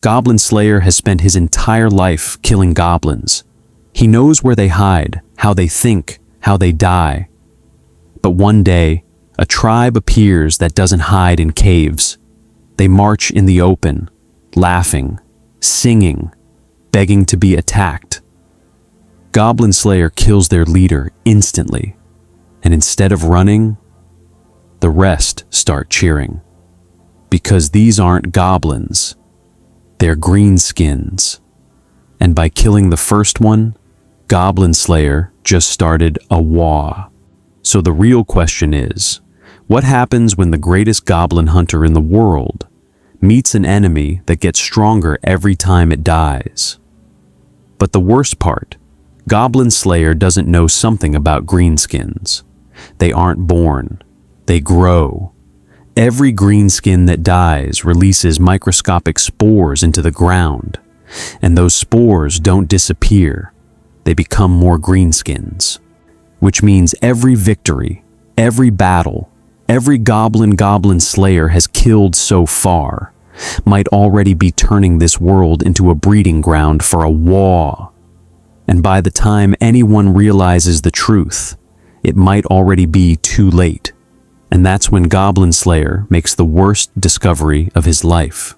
Goblin Slayer has spent his entire life killing goblins. He knows where they hide, how they think, how they die. But one day, a tribe appears that doesn't hide in caves. They march in the open, laughing, singing, begging to be attacked. Goblin Slayer kills their leader instantly, and instead of running, the rest start cheering. Because these aren't goblins, they're greenskins. And by killing the first one, Goblin Slayer just started a Waaagh. So the real question is, what happens when the greatest goblin hunter in the world meets an enemy that gets stronger every time it dies? But the worst part, Goblin Slayer doesn't know something about greenskins. They aren't born, they grow. Every greenskin that dies releases microscopic spores into the ground, and those spores don't disappear. They become more greenskins, which means every victory, every battle, every Goblin Slayer has killed so far might already be turning this world into a breeding ground for a Waaagh. And by the time anyone realizes the truth, it might already be too late. And that's when Goblin Slayer makes the worst discovery of his life.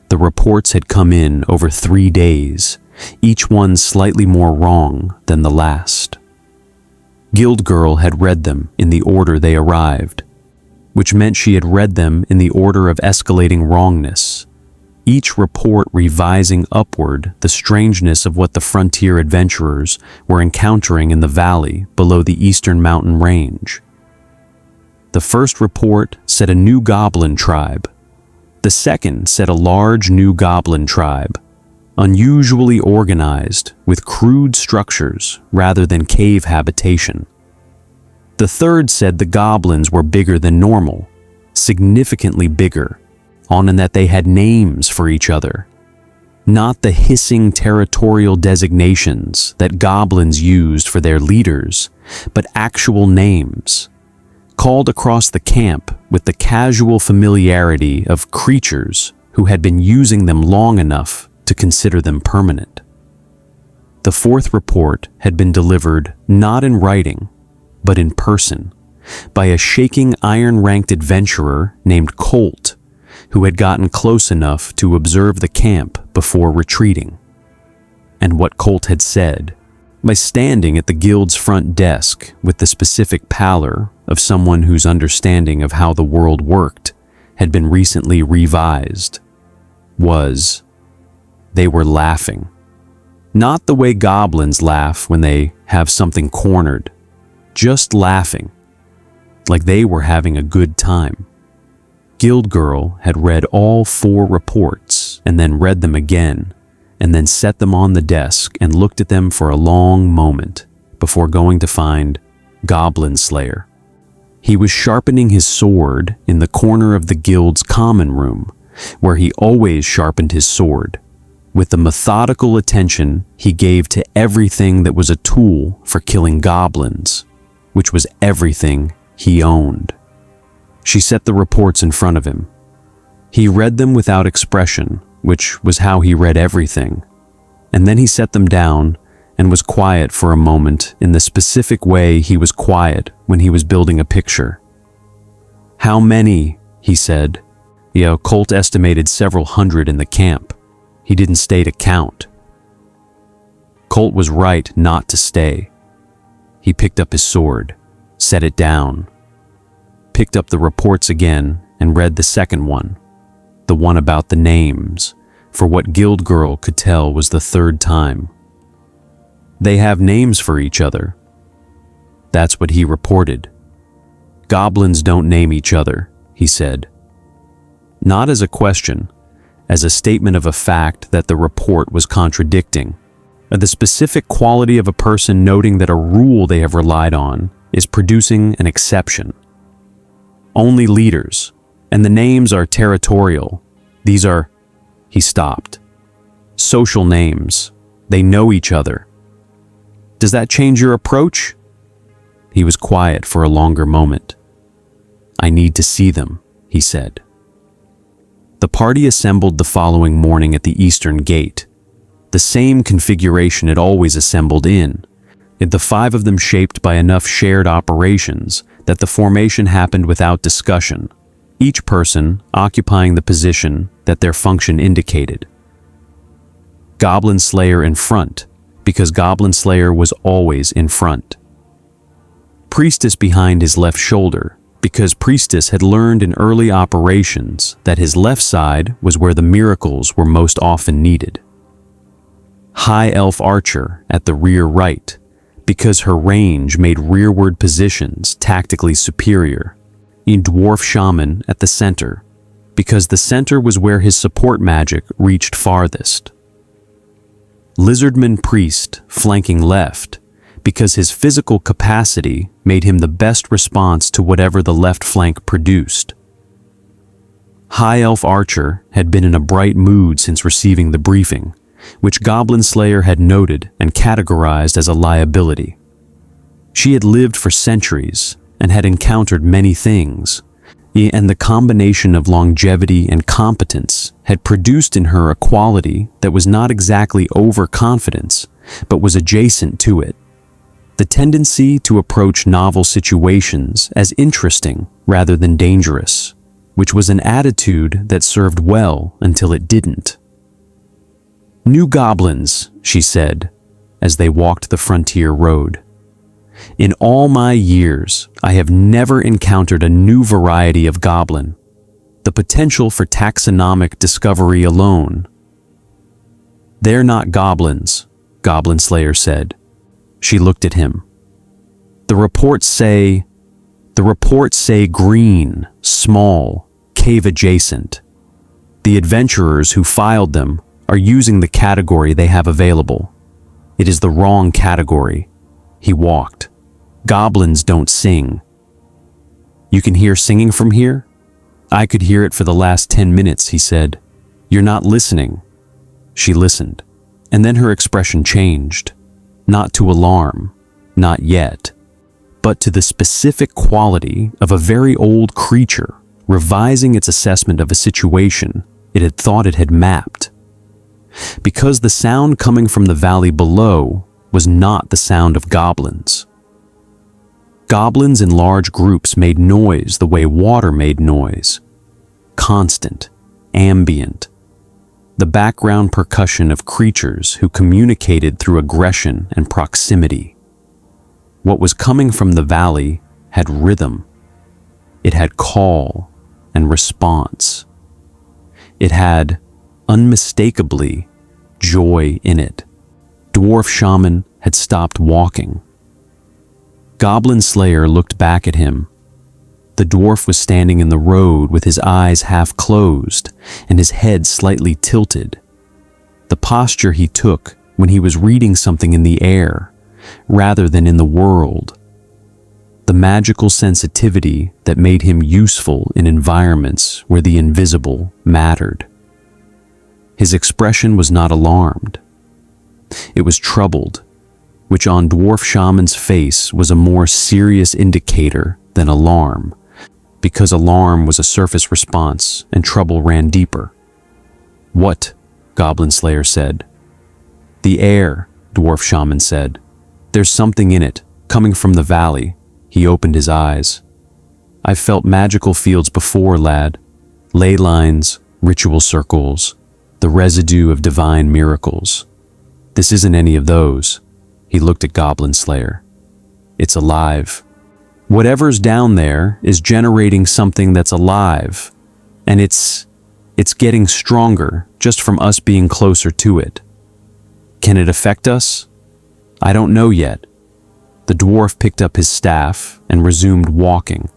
The reports had come in over 3 days, each one slightly more wrong than the last. Guild Girl had read them in the order they arrived, which meant she had read them in the order of escalating wrongness, each report revising upward the strangeness of what the frontier adventurers were encountering in the valley below the eastern mountain range. The first report said a new goblin tribe. The second said a large new goblin tribe, unusually organized with crude structures rather than cave habitation. The third said the goblins were bigger than normal, significantly bigger, and that they had names for each other. Not the hissing territorial designations that goblins used for their leaders, but actual names, called across the camp with the casual familiarity of creatures who had been using them long enough to consider them permanent. The fourth report had been delivered not in writing, but in person, by a shaking iron-ranked adventurer named Colt, who had gotten close enough to observe the camp before retreating. And what Colt had said, by standing at the guild's front desk with the specific pallor of someone whose understanding of how the world worked had been recently revised, was, they were laughing. Not the way goblins laugh when they have something cornered, just laughing, like they were having a good time. Guild Girl had read all 4 reports and then read them again, and then set them on the desk and looked at them for a long moment before going to find Goblin Slayer. He was sharpening his sword in the corner of the guild's common room, where he always sharpened his sword, with the methodical attention he gave to everything that was a tool for killing goblins, which was everything he owned. She set the reports in front of him. He read them without expression, which was how he read everything, and then he set them down and was quiet for a moment in the specific way he was quiet when he was building a picture. "How many?" he said. Colt estimated several hundred in the camp. He didn't stay to count. Colt was right not to stay. He picked up his sword, set it down, picked up the reports again and read the second one, the one about the names, for what Guild Girl could tell was the 3rd time. They have names for each other. That's what he reported. Goblins don't name each other, he said. Not as a question, as a statement of a fact that the report was contradicting. The specific quality of a person noting that a rule they have relied on is producing an exception. Only leaders, and the names are territorial. These are, he stopped, social names. They know each other. Does that change your approach? He was quiet for a longer moment. I need to see them, he said. The party assembled the following morning at the eastern gate, the same configuration it always assembled in. The 5 of them shaped by enough shared operations that the formation happened without discussion, each person occupying the position that their function indicated. Goblin Slayer in front, because Goblin Slayer was always in front. Priestess behind his left shoulder, because Priestess had learned in early operations that his left side was where the miracles were most often needed. High Elf Archer at the rear right, because her range made rearward positions tactically superior. A Dwarf Shaman at the center, because the center was where his support magic reached farthest. Lizardman Priest flanking left, because his physical capacity made him the best response to whatever the left flank produced. High Elf Archer had been in a bright mood since receiving the briefing, which Goblin Slayer had noted and categorized as a liability. She had lived for centuries and had encountered many things, and the combination of longevity and competence had produced in her a quality that was not exactly overconfidence, but was adjacent to it. The tendency to approach novel situations as interesting rather than dangerous, which was an attitude that served well until it didn't. "New goblins," she said, as they walked the frontier road. "In all my years, I have never encountered a new variety of goblin. The potential for taxonomic discovery alone." "They're not goblins," Goblin Slayer said. She looked at him. The reports say green, small, cave adjacent. The adventurers who filed them are using the category they have available. It is the wrong category." He walked. "Goblins don't sing." "You can hear singing from here?" "I could hear it for the last 10 minutes, he said. "You're not listening." She listened, and then her expression changed. Not to alarm, not yet, but to the specific quality of a very old creature revising its assessment of a situation it had thought it had mapped. Because the sound coming from the valley below was not the sound of goblins. Goblins in large groups made noise the way water made noise. Constant, ambient. The background percussion of creatures who communicated through aggression and proximity. What was coming from the valley had rhythm. It had call and response. It had, unmistakably, joy in it. Dwarf Shaman had stopped walking. Goblin Slayer looked back at him. The dwarf was standing in the road with his eyes half closed and his head slightly tilted. The posture he took when he was reading something in the air, rather than in the world. The magical sensitivity that made him useful in environments where the invisible mattered. His expression was not alarmed. It was troubled, which on Dwarf Shaman's face was a more serious indicator than alarm, because alarm was a surface response and trouble ran deeper. "What?" Goblin Slayer said. "The air," Dwarf Shaman said. "There's something in it, coming from the valley." He opened his eyes. "I've felt magical fields before, lad. Ley lines, ritual circles, the residue of divine miracles. This isn't any of those." He looked at Goblin Slayer. "It's alive. Whatever's down there is generating something that's alive, and it's getting stronger just from us being closer to it. Can it affect us? I don't know yet." The dwarf picked up his staff and resumed walking,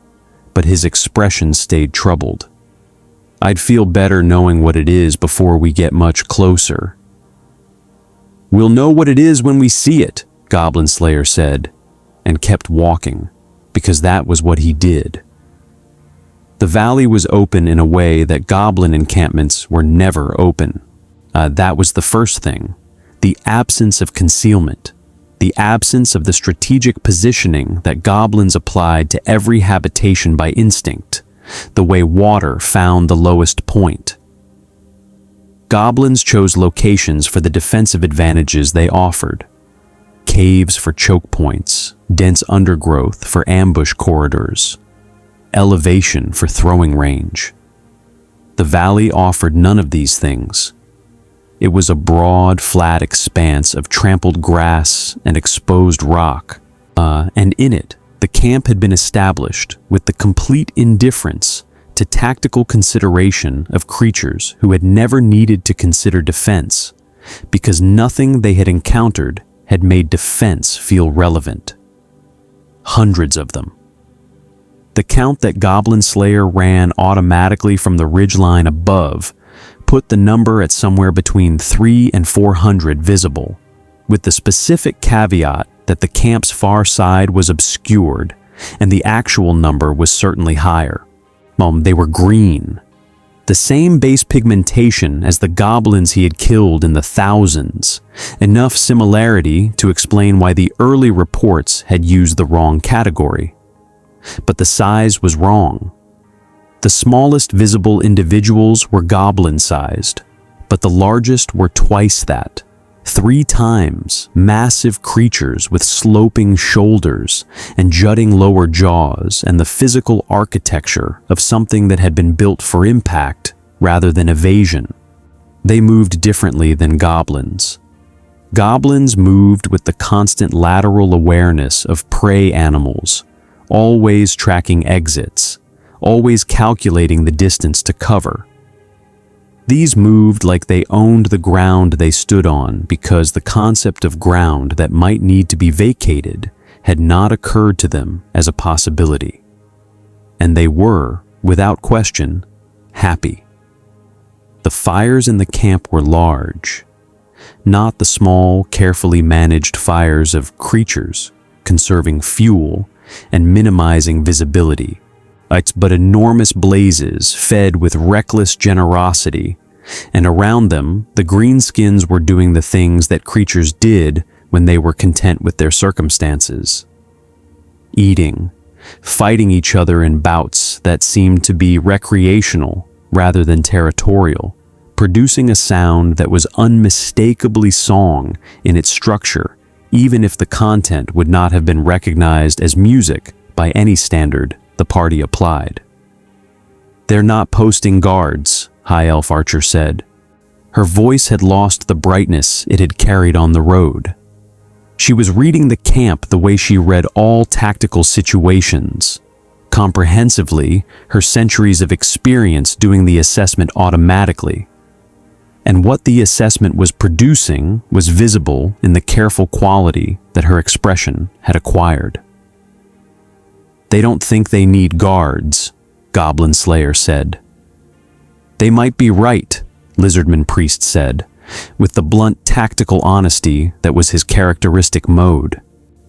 but his expression stayed troubled. "I'd feel better knowing what it is before we get much closer." "We'll know what it is when we see it," Goblin Slayer said, and kept walking, because that was what he did. The valley was open in a way that goblin encampments were never open. That was the first thing. The absence of concealment. The absence of the strategic positioning that goblins applied to every habitation by instinct, the way water found the lowest point. Goblins chose locations for the defensive advantages they offered. Caves for choke points, dense undergrowth for ambush corridors, elevation for throwing range. The valley offered none of these things. It was a broad, flat expanse of trampled grass and exposed rock, and in it, the camp had been established with the complete indifference to tactical consideration of creatures who had never needed to consider defense, because nothing they had encountered had made defense feel relevant. Hundreds of them. The count that Goblin Slayer ran automatically from the ridgeline above put the number at somewhere between 300 and 400 visible, with the specific caveat that the camp's far side was obscured and the actual number was certainly higher. They were green. The same base pigmentation as the goblins he had killed in the thousands, enough similarity to explain why the early reports had used the wrong category. But the size was wrong. The smallest visible individuals were goblin-sized, but the largest were twice that. 3 times massive creatures with sloping shoulders and jutting lower jaws and the physical architecture of something that had been built for impact rather than evasion. They moved differently than goblins. Goblins moved with the constant lateral awareness of prey animals, always tracking exits, always calculating the distance to cover. These moved like they owned the ground they stood on because the concept of ground that might need to be vacated had not occurred to them as a possibility. And they were, without question, happy. The fires in the camp were large, not the small, carefully managed fires of creatures conserving fuel and minimizing visibility. But enormous blazes fed with reckless generosity, and around them the Greenskins were doing the things that creatures did when they were content with their circumstances. Eating, fighting each other in bouts that seemed to be recreational rather than territorial, producing a sound that was unmistakably song in its structure, even if the content would not have been recognized as music by any standard the party applied. "They're not posting guards," High Elf Archer said. Her voice had lost the brightness it had carried on the road. She was reading the camp the way she read all tactical situations, comprehensively, her centuries of experience doing the assessment automatically. And what the assessment was producing was visible in the careful quality that her expression had acquired. "They don't think they need guards," Goblin Slayer said. "They might be right," Lizardman Priest said, with the blunt tactical honesty that was his characteristic mode.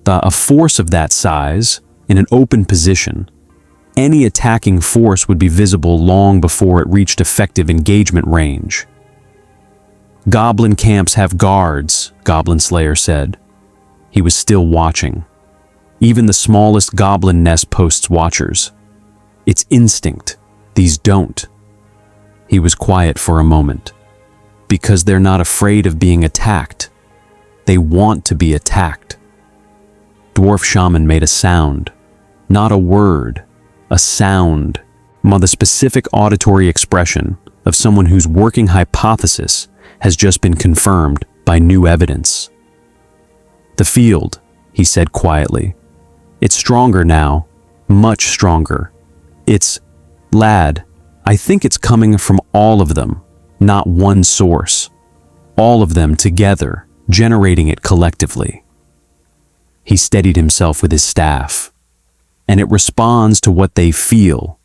A force of that size, in an open position, any attacking force would be visible long before it reached effective engagement range. "Goblin camps have guards," Goblin Slayer said. He was still watching. Even the smallest goblin nest posts watchers. It's instinct. These don't. He was quiet for a moment. Because they're not afraid of being attacked. They want to be attacked. Dwarf Shaman made a sound. Not a word. A sound. The specific auditory expression of someone whose working hypothesis has just been confirmed by new evidence. "The field," he said quietly. "It's stronger now, much stronger. Lad, I think it's coming from all of them, not one source. All of them together, generating it collectively." He steadied himself with his staff. "And it responds to what they feel.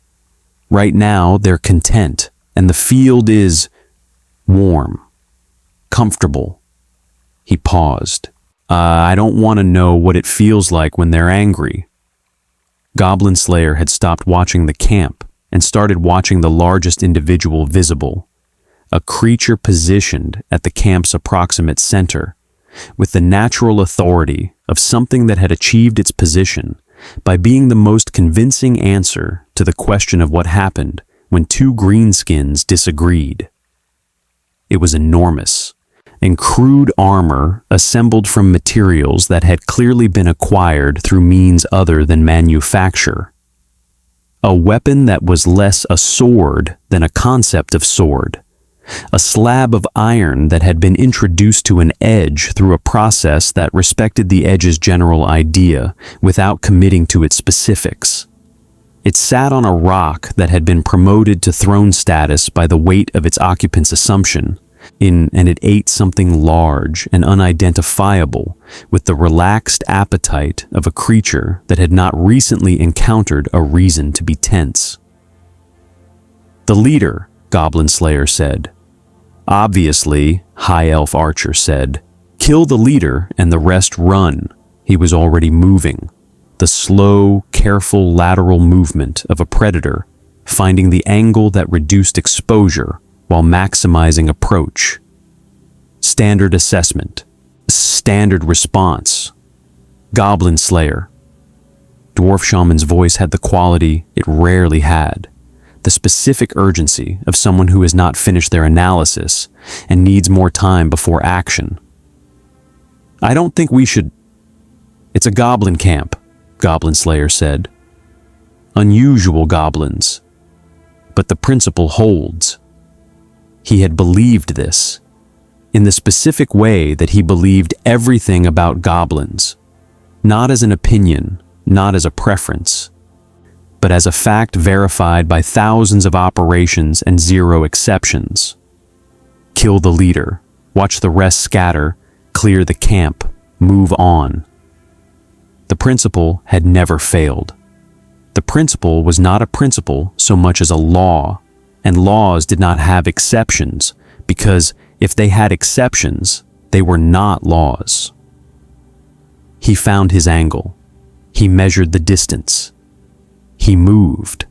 Right now, they're content, and the field is warm, comfortable." He paused. I don't want to know what it feels like when they're angry." Goblin Slayer had stopped watching the camp and started watching the largest individual visible, a creature positioned at the camp's approximate center, with the natural authority of something that had achieved its position by being the most convincing answer to the question of what happened when 2 greenskins disagreed. It was enormous, and crude armor assembled from materials that had clearly been acquired through means other than manufacture. A weapon that was less a sword than a concept of sword. A slab of iron that had been introduced to an edge through a process that respected the edge's general idea without committing to its specifics. It sat on a rock that had been promoted to throne status by the weight of its occupant's assumption, and it ate something large and unidentifiable with the relaxed appetite of a creature that had not recently encountered a reason to be tense. "The leader," Goblin Slayer said. "Obviously," High Elf Archer said. "Kill the leader and the rest run." He was already moving. The slow, careful lateral movement of a predator, finding the angle that reduced exposure while maximizing approach. Standard assessment. Standard response. Goblin Slayer. Dwarf Shaman's voice had the quality it rarely had. The specific urgency of someone who has not finished their analysis and needs more time before action. "I don't think we should..." "It's a goblin camp," Goblin Slayer said. "Unusual goblins. But the principle holds." He had believed this, in the specific way that he believed everything about goblins, not as an opinion, not as a preference, but as a fact verified by thousands of operations and zero exceptions. Kill the leader, watch the rest scatter, clear the camp, move on. The principle had never failed. The principle was not a principle so much as a law, and laws did not have exceptions, because if they had exceptions, they were not laws. He found his angle. He measured the distance. He moved.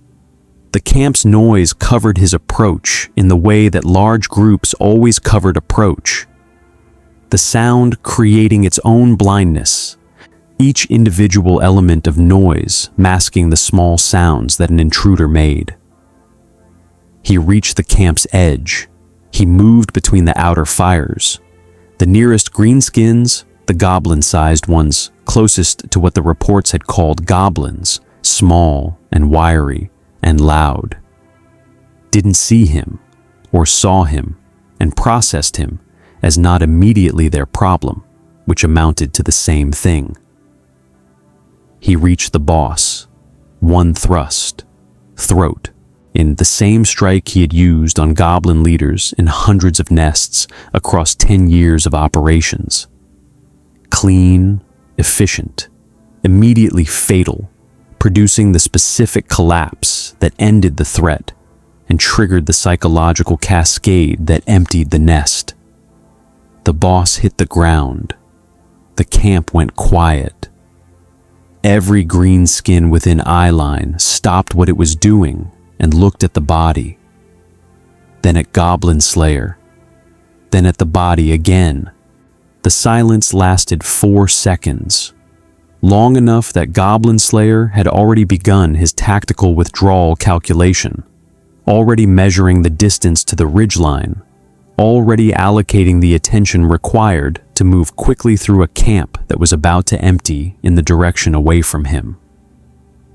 The camp's noise covered his approach in the way that large groups always covered approach. The sound creating its own blindness, each individual element of noise masking the small sounds that an intruder made. He reached the camp's edge. He moved between the outer fires. The nearest greenskins, the goblin-sized ones, closest to what the reports had called goblins, small and wiry and loud, didn't see him or saw him and processed him as not immediately their problem, which amounted to the same thing. He reached the boss, one thrust, throat, in the same strike he had used on goblin leaders in hundreds of nests across 10 years of operations. Clean, efficient, immediately fatal, producing the specific collapse that ended the threat and triggered the psychological cascade that emptied the nest. The boss hit the ground. The camp went quiet. Every green skin within eyeline stopped what it was doing and looked at the body, then at Goblin Slayer, then at the body again. The silence lasted 4 seconds, long enough that Goblin Slayer had already begun his tactical withdrawal calculation, already measuring the distance to the ridgeline, already allocating the attention required to move quickly through a camp that was about to empty in the direction away from him.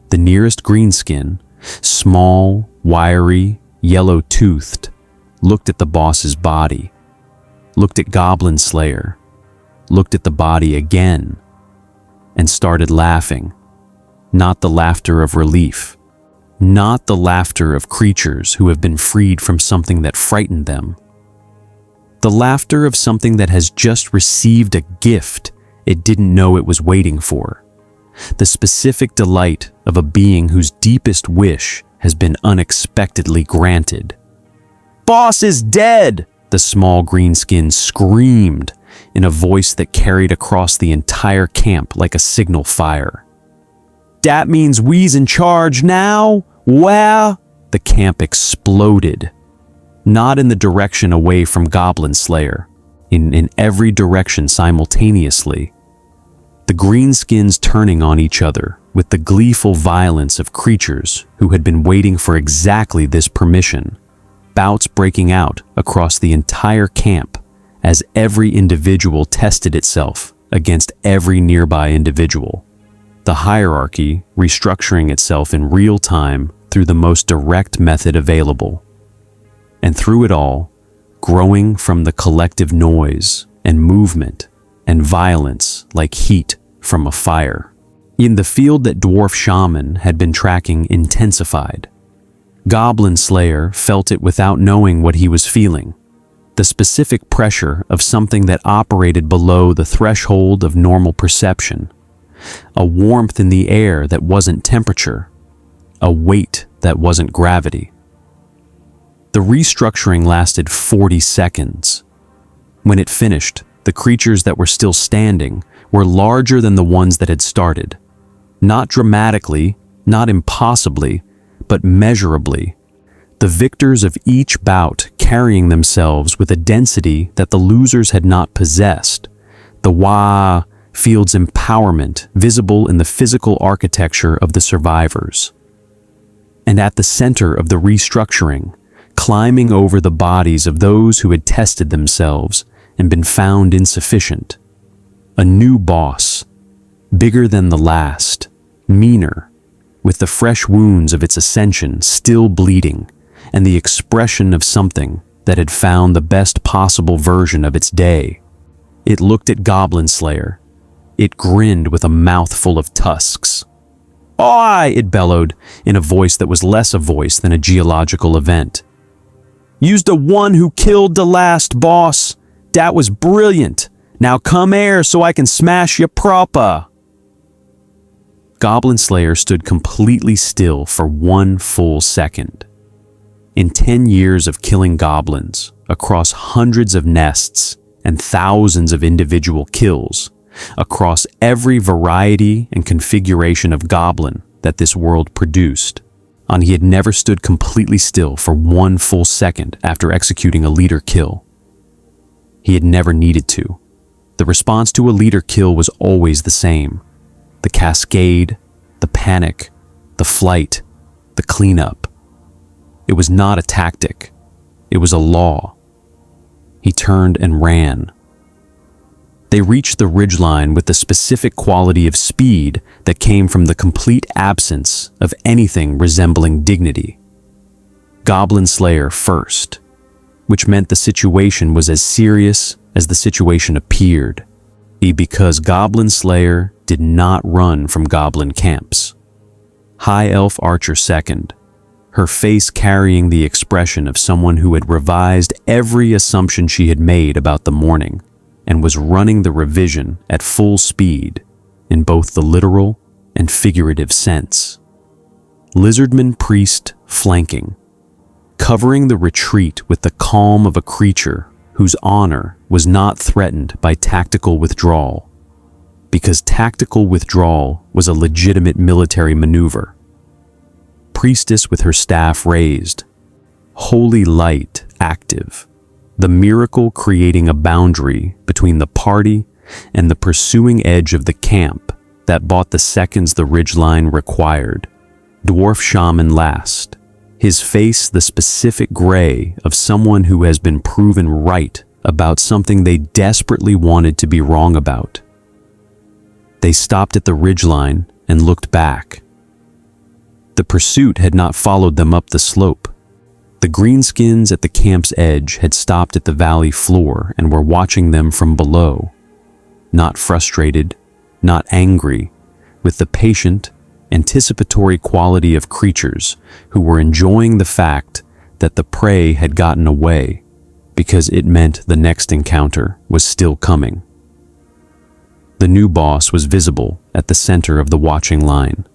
The nearest greenskin, small, wiry, yellow-toothed, looked at the boss's body, looked at Goblin Slayer, looked at the body again, and started laughing. Not the laughter of relief, not the laughter of creatures who have been freed from something that frightened them. The laughter of something that has just received a gift it didn't know it was waiting for. The specific delight of a being whose deepest wish has been unexpectedly granted. "Boss is dead!" the small greenskin screamed in a voice that carried across the entire camp like a signal fire. "Dat means we's in charge now? Waaagh!" The camp exploded. Not in the direction away from Goblin Slayer, in every direction simultaneously. The greenskins turning on each other with the gleeful violence of creatures who had been waiting for exactly this permission, bouts breaking out across the entire camp as every individual tested itself against every nearby individual. The hierarchy restructuring itself in real time through the most direct method available. And through it all, growing from the collective noise and movement and violence like heat from a fire. In the field that Dwarf Shaman had been tracking intensified. Goblin Slayer felt it without knowing what he was feeling. The specific pressure of something that operated below the threshold of normal perception. A warmth in the air that wasn't temperature. A weight that wasn't gravity. The restructuring lasted 40 seconds. When it finished, the creatures that were still standing were larger than the ones that had started. Not dramatically, not impossibly, but measurably. The victors of each bout carrying themselves with a density that the losers had not possessed. The Waaagh field's empowerment visible in the physical architecture of the survivors. And at the center of the restructuring, climbing over the bodies of those who had tested themselves and been found insufficient. A new boss, bigger than the last, meaner, with the fresh wounds of its ascension still bleeding, and the expression of something that had found the best possible version of its day. It looked at Goblin Slayer. It grinned with a mouth full of tusks. "Oi!" it bellowed, in a voice that was less a voice than a geological event. "You's the one who killed the last boss. That was brilliant. Now come here so I can smash you proper." Goblin Slayer stood completely still for 1 full second. In 10 years of killing goblins, across hundreds of nests and thousands of individual kills, across every variety and configuration of goblin that this world produced, he had never stood completely still for 1 full second after executing a leader kill. He had never needed to. The response to a leader kill was always the same. The cascade, the panic, the flight, the cleanup. It was not a tactic. It was a law. He turned and ran. They reached the ridgeline with the specific quality of speed that came from the complete absence of anything resembling dignity. Goblin Slayer first, which meant the situation was as serious as the situation appeared, because Goblin Slayer did not run from goblin camps. High Elf Archer second, her face carrying the expression of someone who had revised every assumption she had made about the morning and was running the revision at full speed in both the literal and figurative sense. Lizardman Priest flanking, covering the retreat with the calm of a creature whose honor was not threatened by tactical withdrawal, because tactical withdrawal was a legitimate military maneuver. Priestess with her staff raised, holy light active, the miracle creating a boundary between the party and the pursuing edge of the camp that bought the seconds the ridgeline required. Dwarf Shaman last, his face the specific gray of someone who has been proven right about something they desperately wanted to be wrong about. They stopped at the ridgeline and looked back. The pursuit had not followed them up the slope. The Greenskins at the camp's edge had stopped at the valley floor and were watching them from below. Not frustrated, not angry, with the patient, anticipatory quality of creatures who were enjoying the fact that the prey had gotten away because it meant the next encounter was still coming. The new boss was visible at the center of the watching line,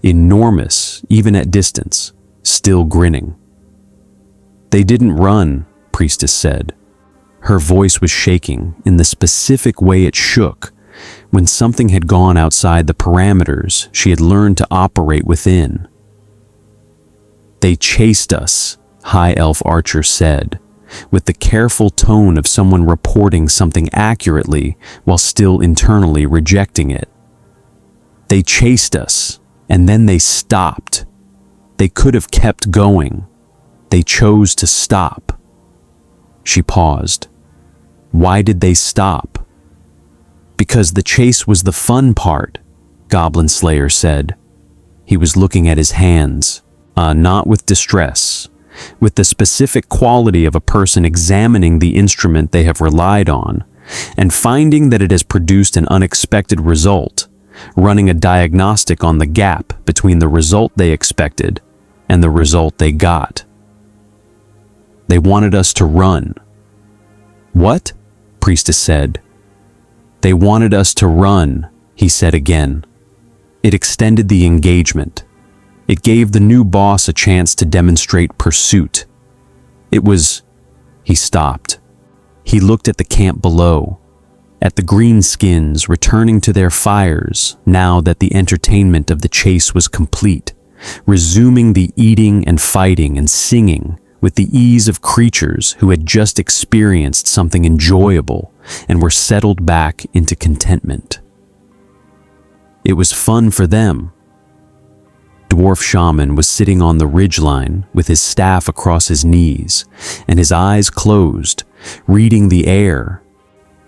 enormous even at distance, still grinning. "They didn't run," Priestess said. Her voice was shaking in the specific way it shook when something had gone outside the parameters she had learned to operate within. "They chased us," High Elf Archer said, with the careful tone of someone reporting something accurately while still internally rejecting it. "They chased us, and then they stopped. They could have kept going. They chose to stop. She paused. Why did they stop? Because the chase was the fun part, Goblin Slayer said. He was looking at his hands, not with distress, with the specific quality of a person examining the instrument they have relied on and finding that it has produced an unexpected result, running a diagnostic on the gap between the result they expected and the result they got. They wanted us to run. What? Priestess said. They wanted us to run, he said again. It extended the engagement. It gave the new boss a chance to demonstrate pursuit. It was... He stopped. He looked at the camp below, at the Greenskins returning to their fires now that the entertainment of the chase was complete, resuming the eating and fighting and singing with the ease of creatures who had just experienced something enjoyable and were settled back into contentment. It was fun for them. Dwarf Shaman was sitting on the ridgeline with his staff across his knees and his eyes closed, reading the air.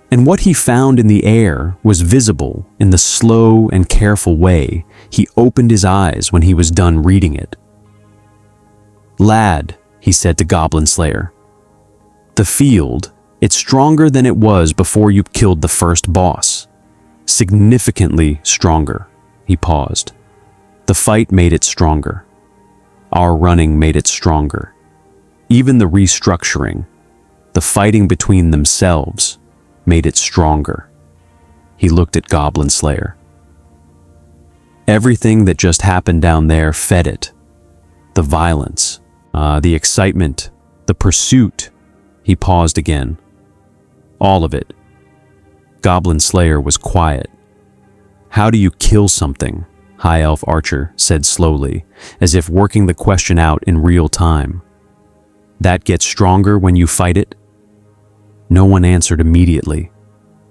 And what he found in the air was visible in the slow and careful way he opened his eyes when he was done reading it. Lad, he said to Goblin Slayer, the field, it's stronger than it was before you killed the first boss. Significantly stronger. He paused. The fight made it stronger. Our running made it stronger. Even the restructuring, the fighting between themselves, made it stronger. He looked at Goblin Slayer. Everything that just happened down there fed it. The violence, the excitement, the pursuit. He paused again. All of it. Goblin Slayer was quiet. How do you kill something? High Elf Archer said slowly, as if working the question out in real time. That gets stronger when you fight it? No one answered immediately.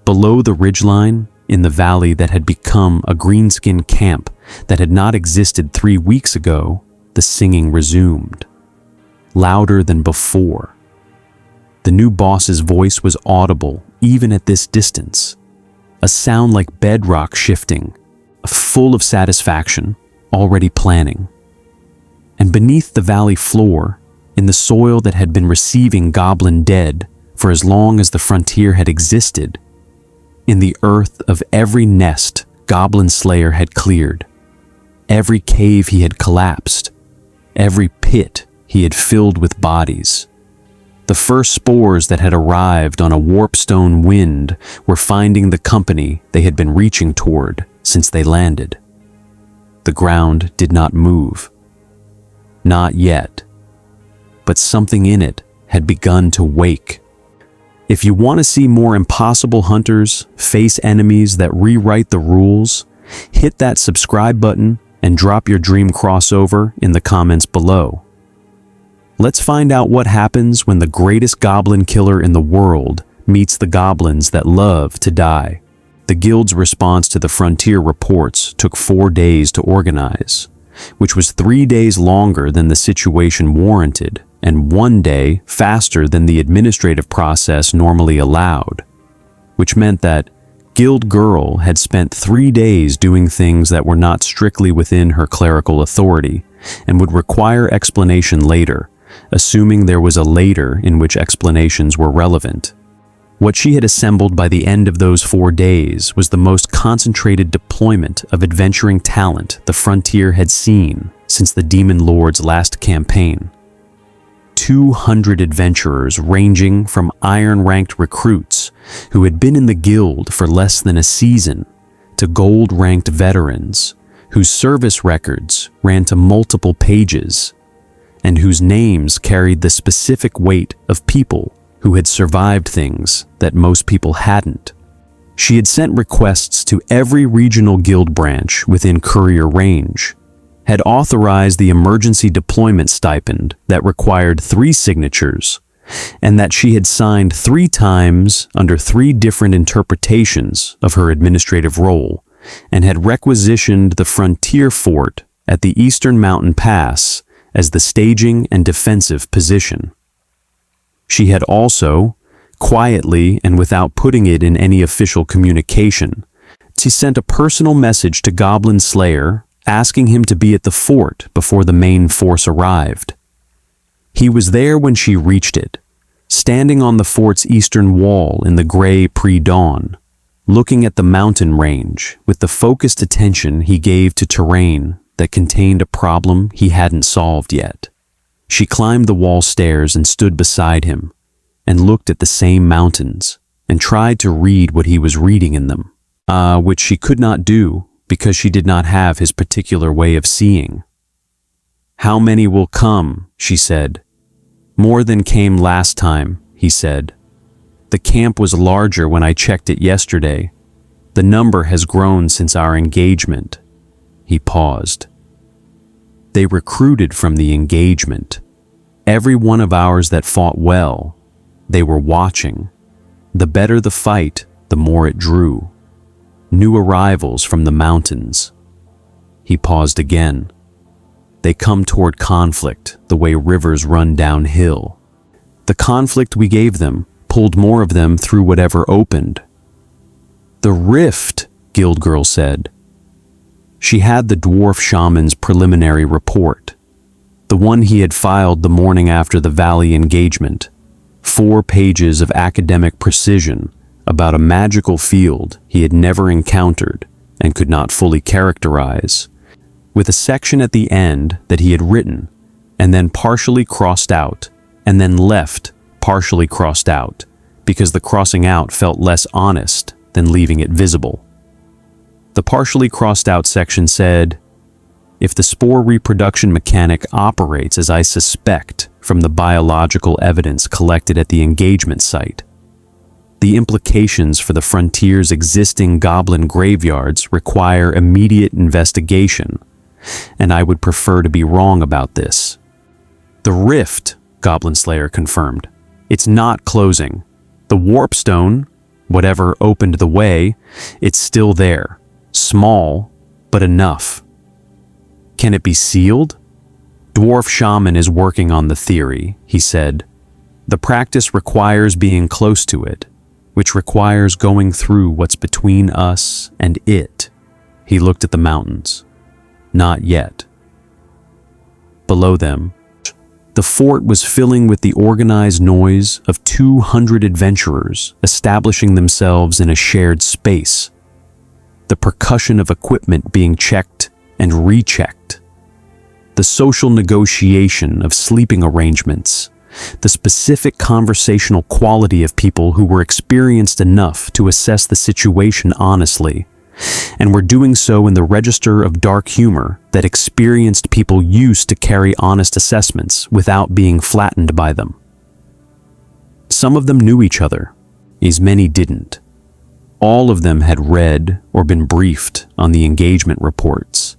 Below the ridgeline, in the valley that had become a greenskin camp that had not existed 3 weeks ago, the singing resumed. Louder than before. The new boss's voice was audible even at this distance. A sound like bedrock shifting, full of satisfaction, already planning. And beneath the valley floor, in the soil that had been receiving goblin dead for as long as the frontier had existed, in the earth of every nest Goblin Slayer had cleared, every cave he had collapsed, every pit he had filled with bodies, the first spores that had arrived on a warpstone wind were finding the company they had been reaching toward since they landed. The ground did not move. Not yet. But something in it had begun to wake. If you want to see more impossible hunters face enemies that rewrite the rules, hit that subscribe button and drop your dream crossover in the comments below. Let's find out what happens when the greatest goblin killer in the world meets the goblins that love to die. The guild's response to the frontier reports took 4 days to organize, which was 3 days longer than the situation warranted and 1 day faster than the administrative process normally allowed, which meant that Guild Girl had spent 3 days doing things that were not strictly within her clerical authority and would require explanation later, assuming there was a later in which explanations were relevant. What she had assembled by the end of those 4 days was the most concentrated deployment of adventuring talent the frontier had seen since the Demon Lord's last campaign. 200 adventurers ranging from iron-ranked recruits who had been in the guild for less than a season to gold-ranked veterans whose service records ran to multiple pages and whose names carried the specific weight of people who had survived things that most people hadn't. She had sent requests to every regional guild branch within courier range, had authorized the emergency deployment stipend that required 3 signatures, and that she had signed 3 times under 3 different interpretations of her administrative role, and had requisitioned the frontier fort at the Eastern Mountain Pass as the staging and defensive position. She had also, quietly and without putting it in any official communication, she sent a personal message to Goblin Slayer asking him to be at the fort before the main force arrived. He was there when she reached it, standing on the fort's eastern wall in the gray pre-dawn, looking at the mountain range with the focused attention he gave to terrain that contained a problem he hadn't solved yet. She climbed the wall stairs and stood beside him, and looked at the same mountains, and tried to read what he was reading in them, which she could not do because she did not have his particular way of seeing. "How many will come?" she said. "More than came last time," he said. "The camp was larger when I checked it yesterday. The number has grown since our engagement." He paused. "They recruited from the engagement. Every one of ours that fought well, they were watching. The better the fight, the more it drew. New arrivals from the mountains." He paused again. "They come toward conflict the way rivers run downhill. The conflict we gave them pulled more of them through whatever opened." "The rift," Guild Girl said. She had the dwarf shaman's preliminary report, the one he had filed the morning after the Valley engagement, 4 pages of academic precision about a magical field he had never encountered and could not fully characterize, with a section at the end that he had written and then partially crossed out and then left partially crossed out because the crossing out felt less honest than leaving it visible. The partially crossed out section said, "If the spore reproduction mechanic operates as I suspect from the biological evidence collected at the engagement site, the implications for the frontier's existing goblin graveyards require immediate investigation, and I would prefer to be wrong about this." "The rift," Goblin Slayer confirmed. "It's not closing. The warp stone, whatever opened the way, it's still there. Small, but enough." "Can it be sealed?" "Dwarf Shaman is working on the theory," he said. "The practice requires being close to it, which requires going through what's between us and it." He looked at the mountains. Not yet. Below them, the fort was filling with the organized noise of 200 adventurers establishing themselves in a shared space, the percussion of equipment being checked and rechecked, the social negotiation of sleeping arrangements, the specific conversational quality of people who were experienced enough to assess the situation honestly, and were doing so in the register of dark humor that experienced people used to carry honest assessments without being flattened by them. Some of them knew each other, as many didn't. All of them had read or been briefed on the engagement reports,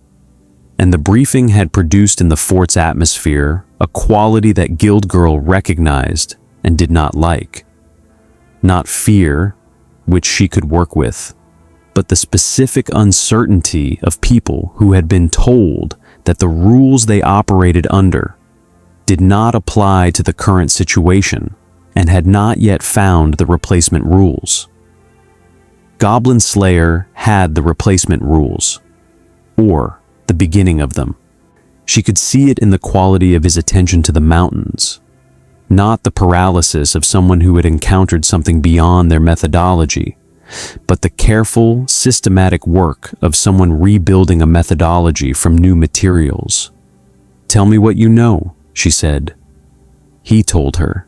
and the briefing had produced in the fort's atmosphere a quality that Guild Girl recognized and did not like. Not fear, which she could work with, but the specific uncertainty of people who had been told that the rules they operated under did not apply to the current situation and had not yet found the replacement rules. Goblin Slayer had the replacement rules, or the beginning of them. She could see it in the quality of his attention to the mountains, not the paralysis of someone who had encountered something beyond their methodology, but the careful, systematic work of someone rebuilding a methodology from new materials. "Tell me what you know," she said. He told her.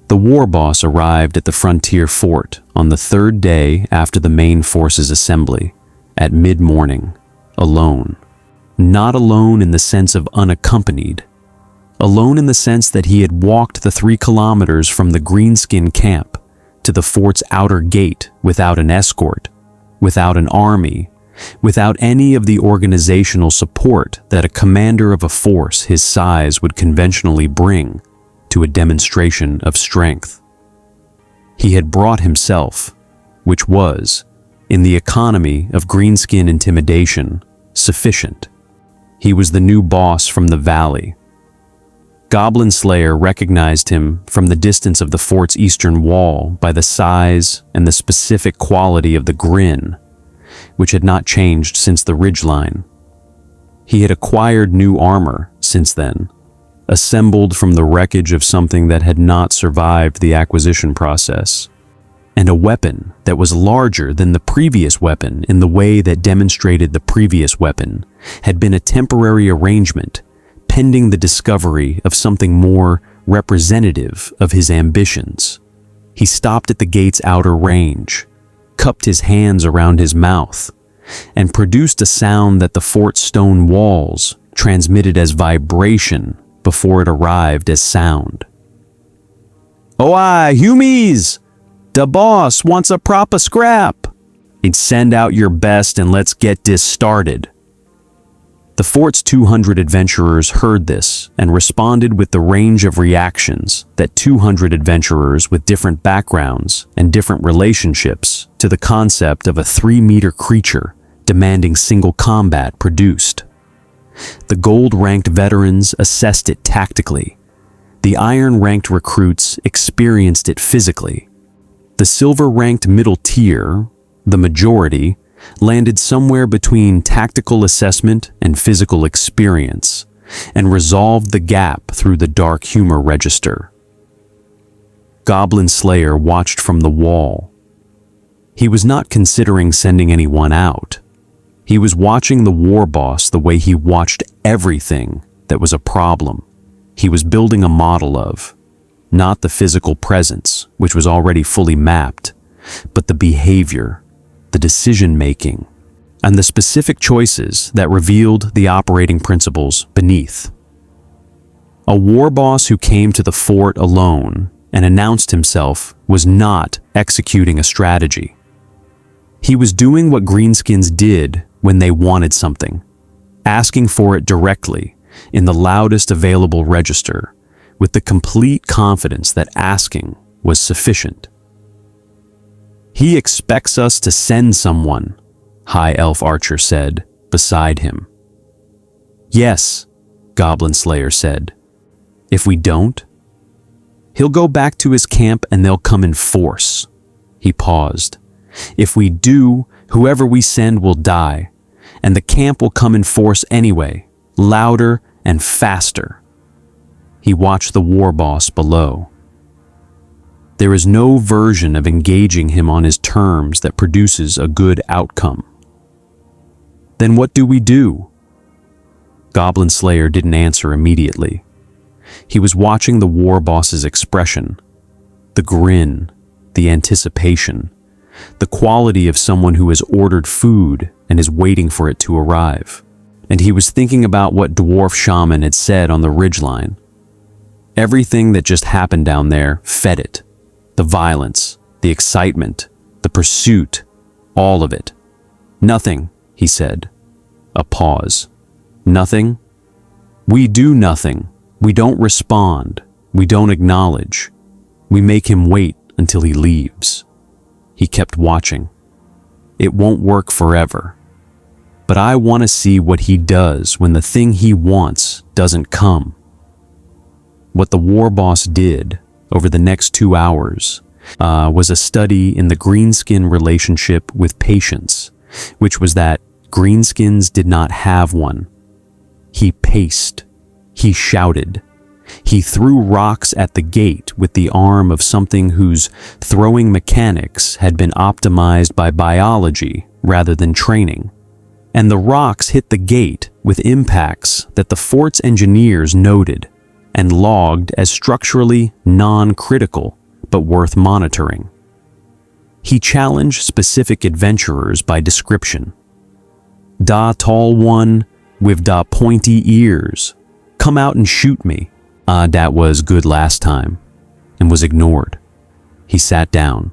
The war boss arrived at the frontier fort on the 3rd day after the main forces assembly, at mid-morning, alone. Not alone in the sense of unaccompanied, alone in the sense that he had walked the 3 kilometers from the Greenskin camp to the fort's outer gate without an escort, without an army, without any of the organizational support that a commander of a force his size would conventionally bring to a demonstration of strength. He had brought himself, which was, in the economy of greenskin intimidation, sufficient. He was the new boss from the valley, Goblin Slayer recognized him from the distance of the fort's eastern wall by the size and the specific quality of the grin, which had not changed since the ridgeline. He had acquired new armor since then, assembled from the wreckage of something that had not survived the acquisition process, and a weapon that was larger than the previous weapon in the way that demonstrated the previous weapon had been a temporary arrangement pending the discovery of something more representative of his ambitions. He stopped at the gate's outer range, cupped his hands around his mouth, and produced a sound that the fort's stone walls transmitted as vibration before it arrived as sound. "Oi, humies! Da boss wants a proper scrap! He'd send out your best and let's get this started." The fort's 200 adventurers heard this and responded with the range of reactions that 200 adventurers with different backgrounds and different relationships to the concept of a 3-meter creature demanding single combat produced. The gold-ranked veterans assessed it tactically. The iron-ranked recruits experienced it physically. The silver-ranked middle tier, the majority, landed somewhere between tactical assessment and physical experience, and resolved the gap through the dark humor register. Goblin Slayer watched from the wall. He was not considering sending anyone out. He was watching the war boss the way he watched everything that was a problem he was building a model of, not the physical presence, which was already fully mapped, but the behavior, the decision-making, and the specific choices that revealed the operating principles beneath. A war boss who came to the fort alone and announced himself was not executing a strategy. He was doing what Greenskins did when they wanted something, asking for it directly in the loudest available register, with the complete confidence that asking was sufficient. "He expects us to send someone," High Elf Archer said, beside him. "Yes," Goblin Slayer said. "If we don't, he'll go back to his camp and they'll come in force." He paused. "If we do, whoever we send will die, and the camp will come in force anyway, louder and faster." He watched the war boss below. There is no version of engaging him on his terms that produces a good outcome. "Then what do we do?" Goblin Slayer didn't answer immediately. He was watching the war boss's expression, the grin, the anticipation, the quality of someone who has ordered food and is waiting for it to arrive. And he was thinking about what Dwarf Shaman had said on the ridgeline. Everything that just happened down there fed it. The violence, the excitement, the pursuit, all of it. "Nothing," he said. A pause. "Nothing? We do nothing. We don't respond. We don't acknowledge. We make him wait until he leaves." He kept watching. "It won't work forever. But I want to see what he does when the thing he wants doesn't come." What the war boss did over the next 2 hours was a study in the greenskin relationship with patience, which was that Greenskins did not have one. He paced. He shouted. He threw rocks at the gate with the arm of something whose throwing mechanics had been optimized by biology rather than training. And the rocks hit the gate with impacts that the fort's engineers noted and logged as structurally non-critical but worth monitoring. He challenged specific adventurers by description. "Da tall one with da pointy ears. Come out and shoot me." That was good last time, and was ignored. He sat down.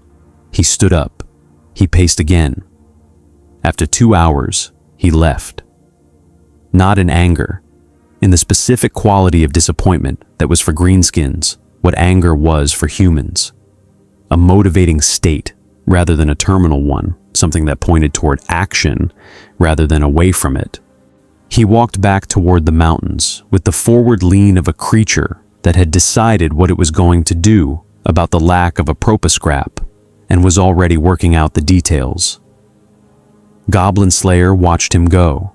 He stood up. He paced again. After 2 hours, he left. Not in anger, in the specific quality of disappointment that was for Greenskins what anger was for humans. A motivating state rather than a terminal one, something that pointed toward action rather than away from it. He walked back toward the mountains with the forward lean of a creature that had decided what it was going to do about the lack of a proposcrap and was already working out the details. Goblin Slayer watched him go.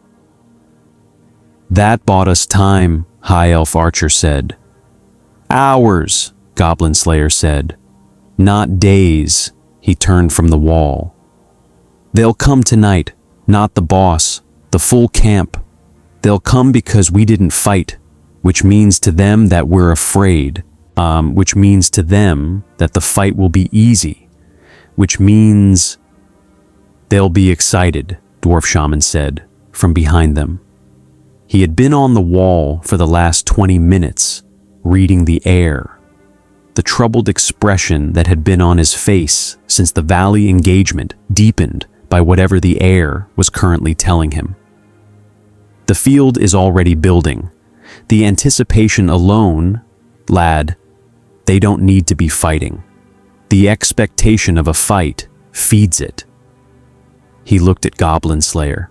"That bought us time," High Elf Archer said. "Hours," Goblin Slayer said. "Not days." He turned from the wall. "They'll come tonight, not the boss, the full camp. They'll come because we didn't fight, which means to them that we're afraid, which means to them that the fight will be easy, which means they'll be excited," Dwarf Shaman said, from behind them. He had been on the wall for the last 20 minutes, reading the air. The troubled expression that had been on his face since the valley engagement deepened by whatever the air was currently telling him. "The field is already building. The anticipation alone, lad, they don't need to be fighting. The expectation of a fight feeds it." He looked at Goblin Slayer.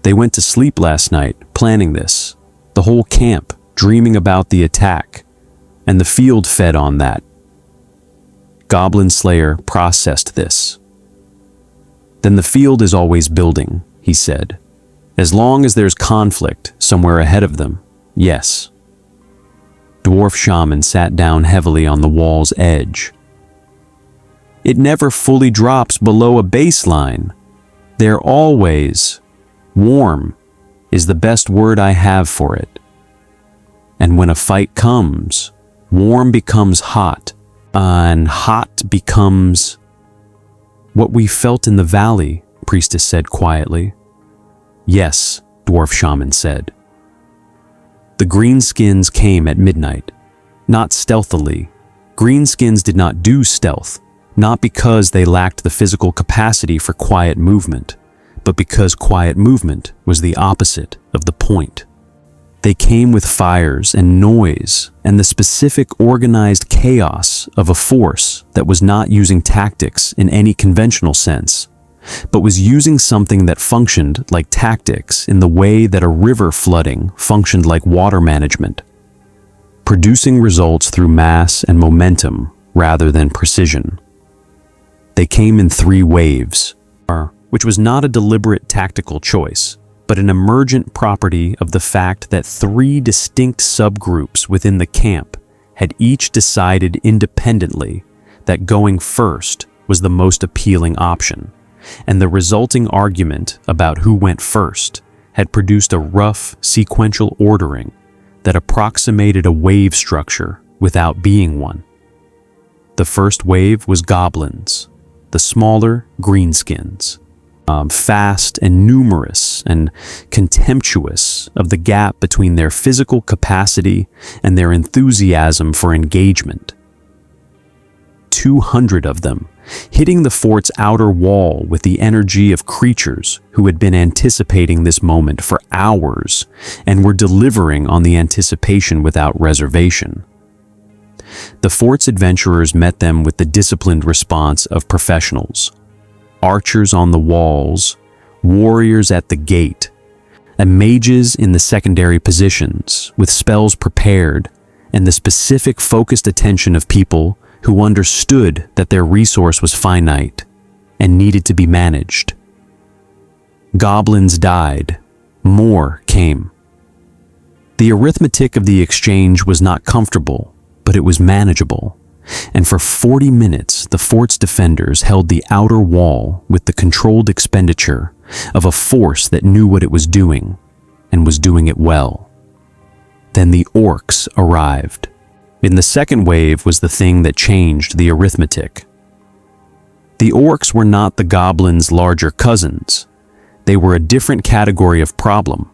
"They went to sleep last night, planning this. The whole camp, dreaming about the attack. And the field fed on that." Goblin Slayer processed this. "Then the field is always building," he said. "As long as there's conflict somewhere ahead of them, yes." Dwarf Shaman sat down heavily on the wall's edge. "It never fully drops below a baseline. They're always warm is the best word I have for it. And when a fight comes, warm becomes hot, and hot becomes what we felt in the valley," Priestess said quietly. "Yes," Dwarf Shaman said. The Greenskins came at midnight, not stealthily. Greenskins did not do stealth, not because they lacked the physical capacity for quiet movement, but because quiet movement was the opposite of the point. They came with fires and noise and the specific organized chaos of a force that was not using tactics in any conventional sense, but was using something that functioned like tactics in the way that a river flooding functioned like water management, producing results through mass and momentum rather than precision. They came in 3 waves, which was not a deliberate tactical choice, but an emergent property of the fact that 3 distinct subgroups within the camp had each decided independently that going first was the most appealing option, and the resulting argument about who went first had produced a rough, sequential ordering that approximated a wave structure without being one. The first wave was goblins, the smaller greenskins. Fast and numerous and contemptuous of the gap between their physical capacity and their enthusiasm for engagement. 200 of them, hitting the fort's outer wall with the energy of creatures who had been anticipating this moment for hours and were delivering on the anticipation without reservation. The fort's adventurers met them with the disciplined response of professionals. Archers on the walls, warriors at the gate, and mages in the secondary positions with spells prepared and the specific focused attention of people who understood that their resource was finite and needed to be managed. Goblins died, more came. The arithmetic of the exchange was not comfortable, but it was manageable. And for 40 minutes, the fort's defenders held the outer wall with the controlled expenditure of a force that knew what it was doing, and was doing it well. Then the orcs arrived. In the second wave was the thing that changed the arithmetic. The orcs were not the goblins' larger cousins. They were a different category of problem,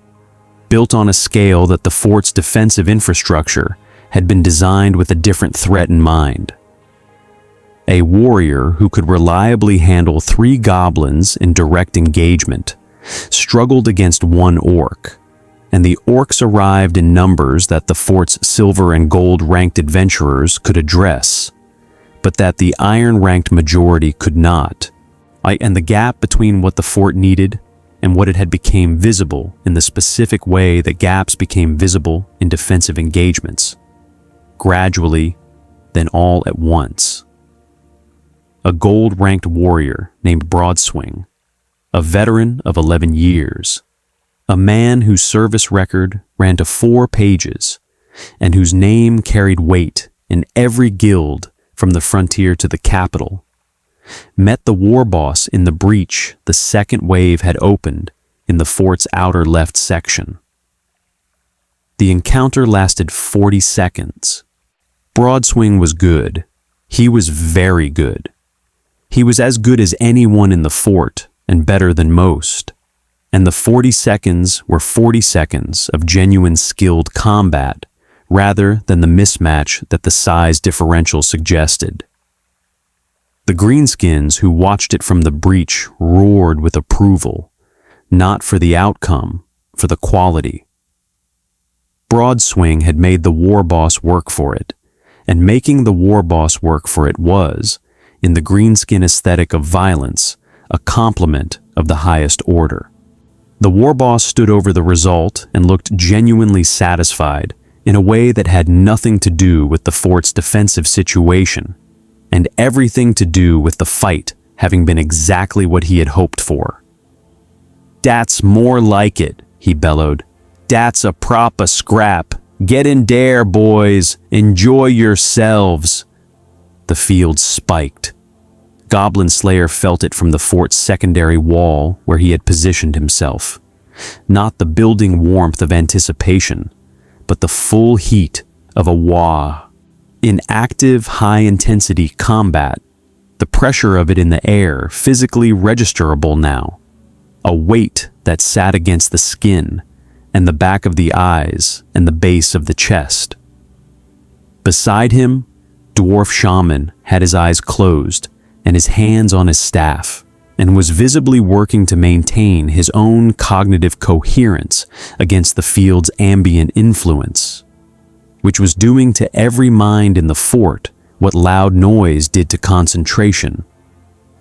built on a scale that the fort's defensive infrastructure had been designed with a different threat in mind. A warrior who could reliably handle 3 goblins in direct engagement struggled against 1 orc, and the orcs arrived in numbers that the fort's silver and gold ranked adventurers could address, but that the iron ranked majority could not. And the gap between what the fort needed and what it had became visible in the specific way that gaps became visible in defensive engagements. gradually, then all at once. A gold-ranked warrior named Broadswing, a veteran of 11 years, a man whose service record ran to 4 pages, and whose name carried weight in every guild from the frontier to the capital, met the war boss in the breach the second wave had opened in the fort's outer left section. The encounter lasted 40 seconds. Broadswing was good. He was very good. He was as good as anyone in the fort and better than most. And the 40 seconds were 40 seconds of genuine skilled combat rather than the mismatch that the size differential suggested. The Greenskins who watched it from the breach roared with approval, not for the outcome, for the quality. Broadswing had made the war boss work for it, and making the war boss work for it was, in the Greenskin aesthetic of violence, a compliment of the highest order. The war boss stood over the result and looked genuinely satisfied in a way that had nothing to do with the fort's defensive situation, and everything to do with the fight having been exactly what he had hoped for. "Dat's more like it," he bellowed. "Dat's a proper scrap. Get in dere, boys. Enjoy yourselves." The field spiked. Goblin Slayer felt it from the fort's secondary wall where he had positioned himself. Not the building warmth of anticipation, but the full heat of a Waaagh. In active, high-intensity combat, the pressure of it in the air physically registerable now. A weight that sat against the skin and the back of the eyes and the base of the chest. Beside him, Dwarf Shaman had his eyes closed and his hands on his staff, and was visibly working to maintain his own cognitive coherence against the field's ambient influence, which was doing to every mind in the fort what loud noise did to concentration,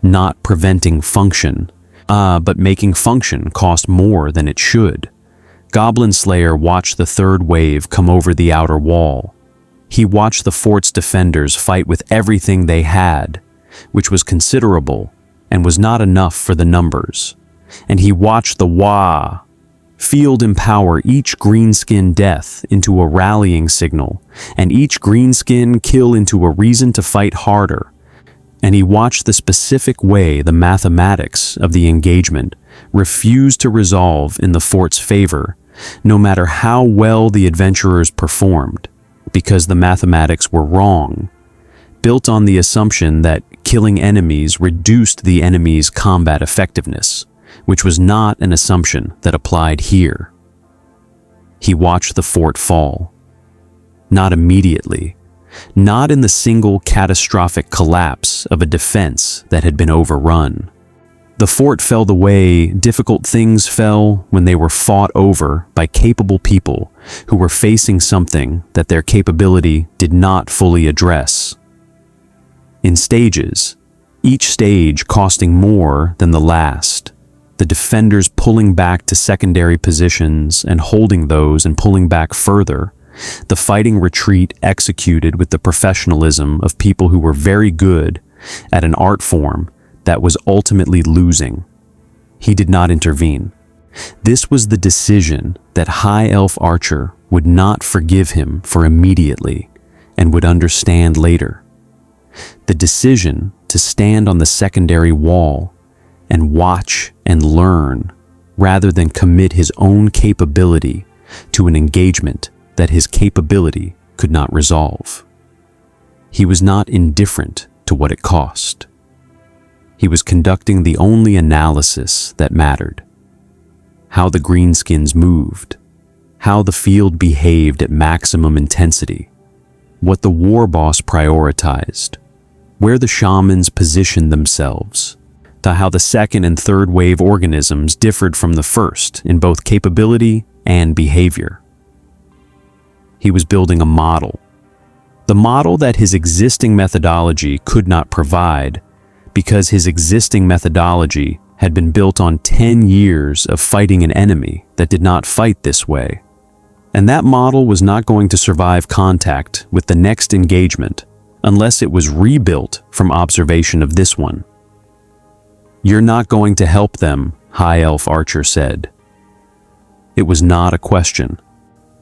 not preventing function, but making function cost more than it should. Goblin Slayer watched the third wave come over the outer wall. He watched the fort's defenders fight with everything they had, which was considerable and was not enough for the numbers. And he watched the Waaagh field empower each greenskin death into a rallying signal, and each greenskin kill into a reason to fight harder. And he watched the specific way the mathematics of the engagement refused to resolve in the fort's favor, no matter how well the adventurers performed, because the mathematics were wrong, built on the assumption that killing enemies reduced the enemy's combat effectiveness, which was not an assumption that applied here. He watched the fort fall. Not immediately, not in the single catastrophic collapse of a defense that had been overrun. The fort fell the way difficult things fell when they were fought over by capable people who were facing something that their capability did not fully address. In stages, each stage costing more than the last, the defenders pulling back to secondary positions and holding those and pulling back further, the fighting retreat executed with the professionalism of people who were very good at an art form that was ultimately losing. He did not intervene. This was the decision that High Elf Archer would not forgive him for immediately and would understand later. The decision to stand on the secondary wall and watch and learn rather than commit his own capability to an engagement that his capability could not resolve. He was not indifferent to what it cost. He was conducting the only analysis that mattered: how the Greenskins moved, how the field behaved at maximum intensity, what the war boss prioritized, where the shamans positioned themselves, to how the second and third wave organisms differed from the first in both capability and behavior. He was building a model, the model that his existing methodology could not provide, because his existing methodology had been built on 10 years of fighting an enemy that did not fight this way. And that model was not going to survive contact with the next engagement unless it was rebuilt from observation of this one. "You're not going to help them," High Elf Archer said. It was not a question.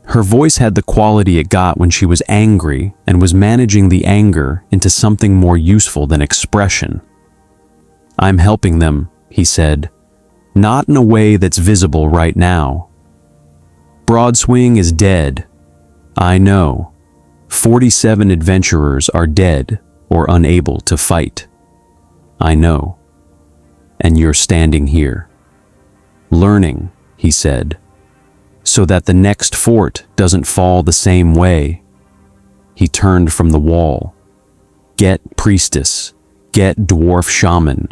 Her voice had the quality it got when she was angry and was managing the anger into something more useful than expression. "I'm helping them," he said, "not in a way that's visible right now. Broadswing is dead. I know. 47 adventurers are dead or unable to fight. I know. And you're standing here. Learning," he said, "so that the next fort doesn't fall the same way." He turned from the wall. "Get priestess. Get dwarf shaman.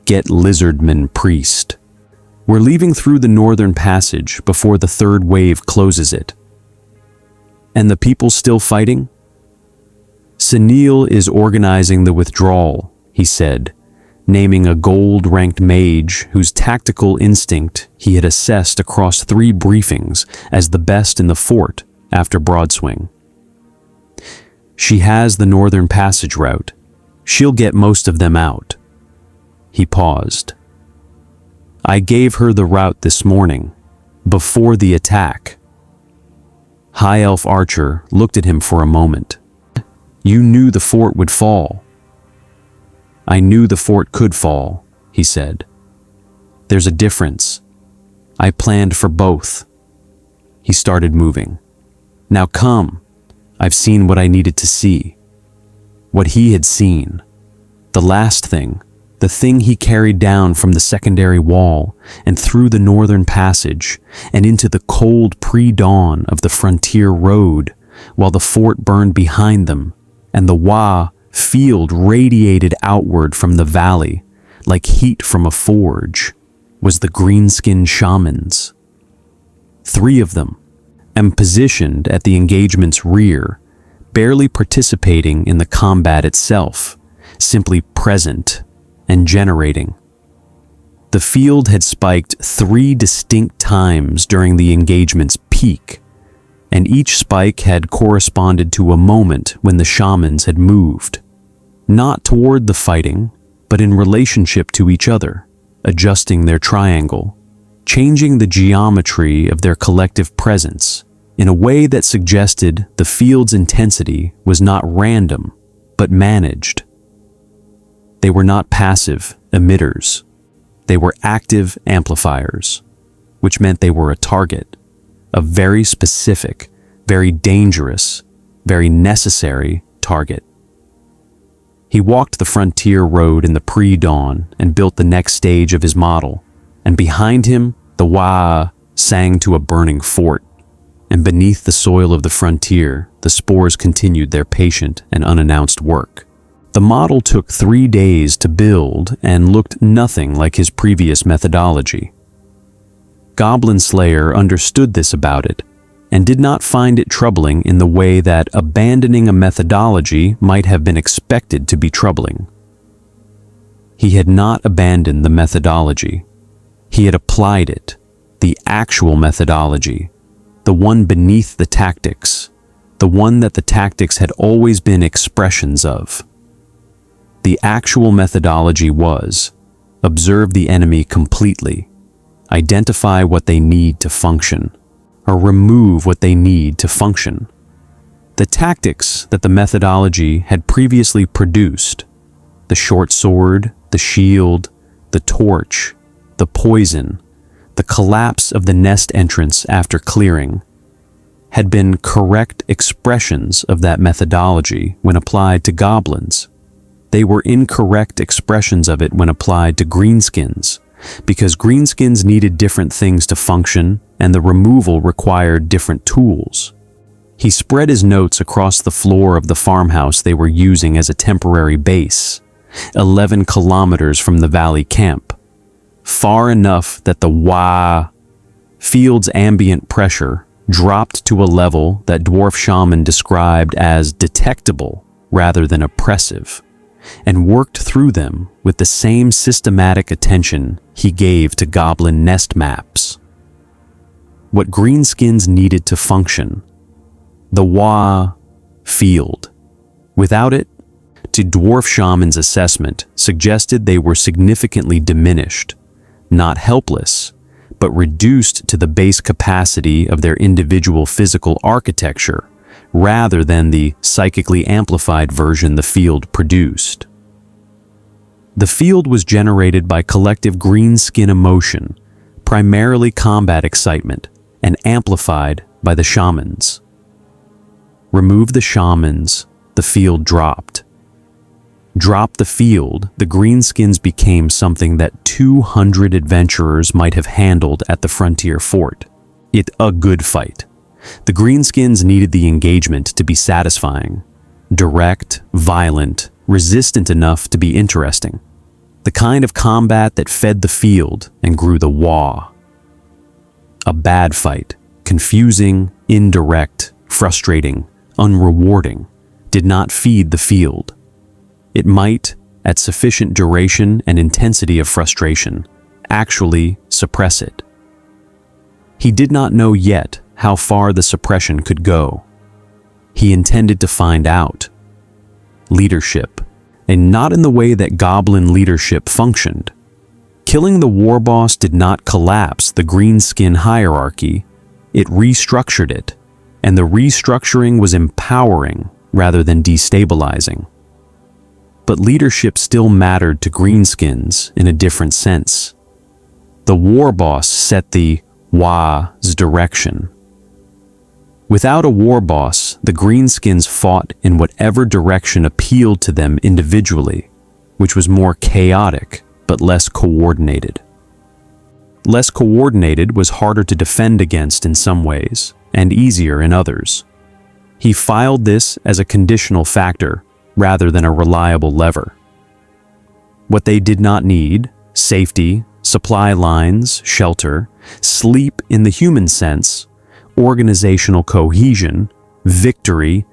Get lizardman priest. We're leaving through the northern passage before the third wave closes it." "And the people still fighting?" "Sunil is organizing the withdrawal," he said, naming a gold-ranked mage whose tactical instinct he had assessed across 3 briefings as the best in the fort after Broadswing. "She has the northern passage route. She'll get most of them out." He paused. "I gave her the route this morning, before the attack." High Elf Archer looked at him for a moment. "You knew the fort would fall." "I knew the fort could fall," he said. "There's a difference. I planned for both." He started moving. "Now come. I've seen what I needed to see." What he had seen. The last thing. The thing he carried down from the secondary wall and through the northern passage and into the cold pre-dawn of the frontier road while the fort burned behind them and the Waaagh field radiated outward from the valley like heat from a forge, was the Greenskin shamans. 3 of them, and positioned at the engagement's rear, barely participating in the combat itself, simply present and generating. The field had spiked 3 distinct times during the engagement's peak, and each spike had corresponded to a moment when the shamans had moved, not toward the fighting, but in relationship to each other, adjusting their triangle, changing the geometry of their collective presence in a way that suggested the field's intensity was not random, but managed. They were not passive emitters. They were active amplifiers, which meant they were a target, a very specific, very dangerous, very necessary target. He walked the frontier road in the pre-dawn and built the next stage of his model, and behind him, the Waaagh sang to a burning fort, and beneath the soil of the frontier, the spores continued their patient and unannounced work. The model took 3 days to build and looked nothing like his previous methodology. Goblin Slayer understood this about it, and did not find it troubling in the way that abandoning a methodology might have been expected to be troubling. He had not abandoned the methodology. He had applied it, the actual methodology, the one beneath the tactics, the one that the tactics had always been expressions of. The actual methodology was, observe the enemy completely, identify what they need to function, or remove what they need to function. The tactics that the methodology had previously produced, the short sword, the shield, the torch, the poison, the collapse of the nest entrance after clearing, had been correct expressions of that methodology when applied to goblins. They were incorrect expressions of it when applied to greenskins, because greenskins needed different things to function and the removal required different tools. He spread his notes across the floor of the farmhouse they were using as a temporary base, 11 kilometers from the valley camp, far enough that the Waaagh field's ambient pressure dropped to a level that Dwarf Shaman described as detectable rather than oppressive, and worked through them with the same systematic attention he gave to goblin nest maps. what Greenskins needed to function. The Waaagh field. Without it, to Dwarf Shaman's assessment, suggested they were significantly diminished, not helpless, but reduced to the base capacity of their individual physical architecture, rather than the psychically amplified version the field produced. The field was generated by collective greenskin emotion, primarily combat excitement, and amplified by the shamans. Remove the shamans, the field dropped. Drop the field, the Greenskins became something that 200 adventurers might have handled at the frontier fort. A good fight. The Greenskins needed the engagement to be satisfying. Direct, violent, resistant enough to be interesting. The kind of combat that fed the field and grew the Waaagh. A bad fight, confusing, indirect, frustrating, unrewarding, did not feed the field. It might, at sufficient duration and intensity of frustration, actually suppress it. He did not know yet how far the suppression could go. He intended to find out. Leadership, and not in the way that goblin leadership functioned. Killing the war boss did not collapse the greenskin hierarchy, it restructured it, and the restructuring was empowering rather than destabilizing. But leadership still mattered to Greenskins in a different sense. The war boss set the Waagh's direction. Without a war boss, the Greenskins fought in whatever direction appealed to them individually, which was more chaotic but less coordinated. Less coordinated was harder to defend against in some ways, and easier in others. He filed this as a conditional factor rather than a reliable lever. What they did not need, safety, supply lines, shelter, sleep in the human sense, organizational cohesion, victory,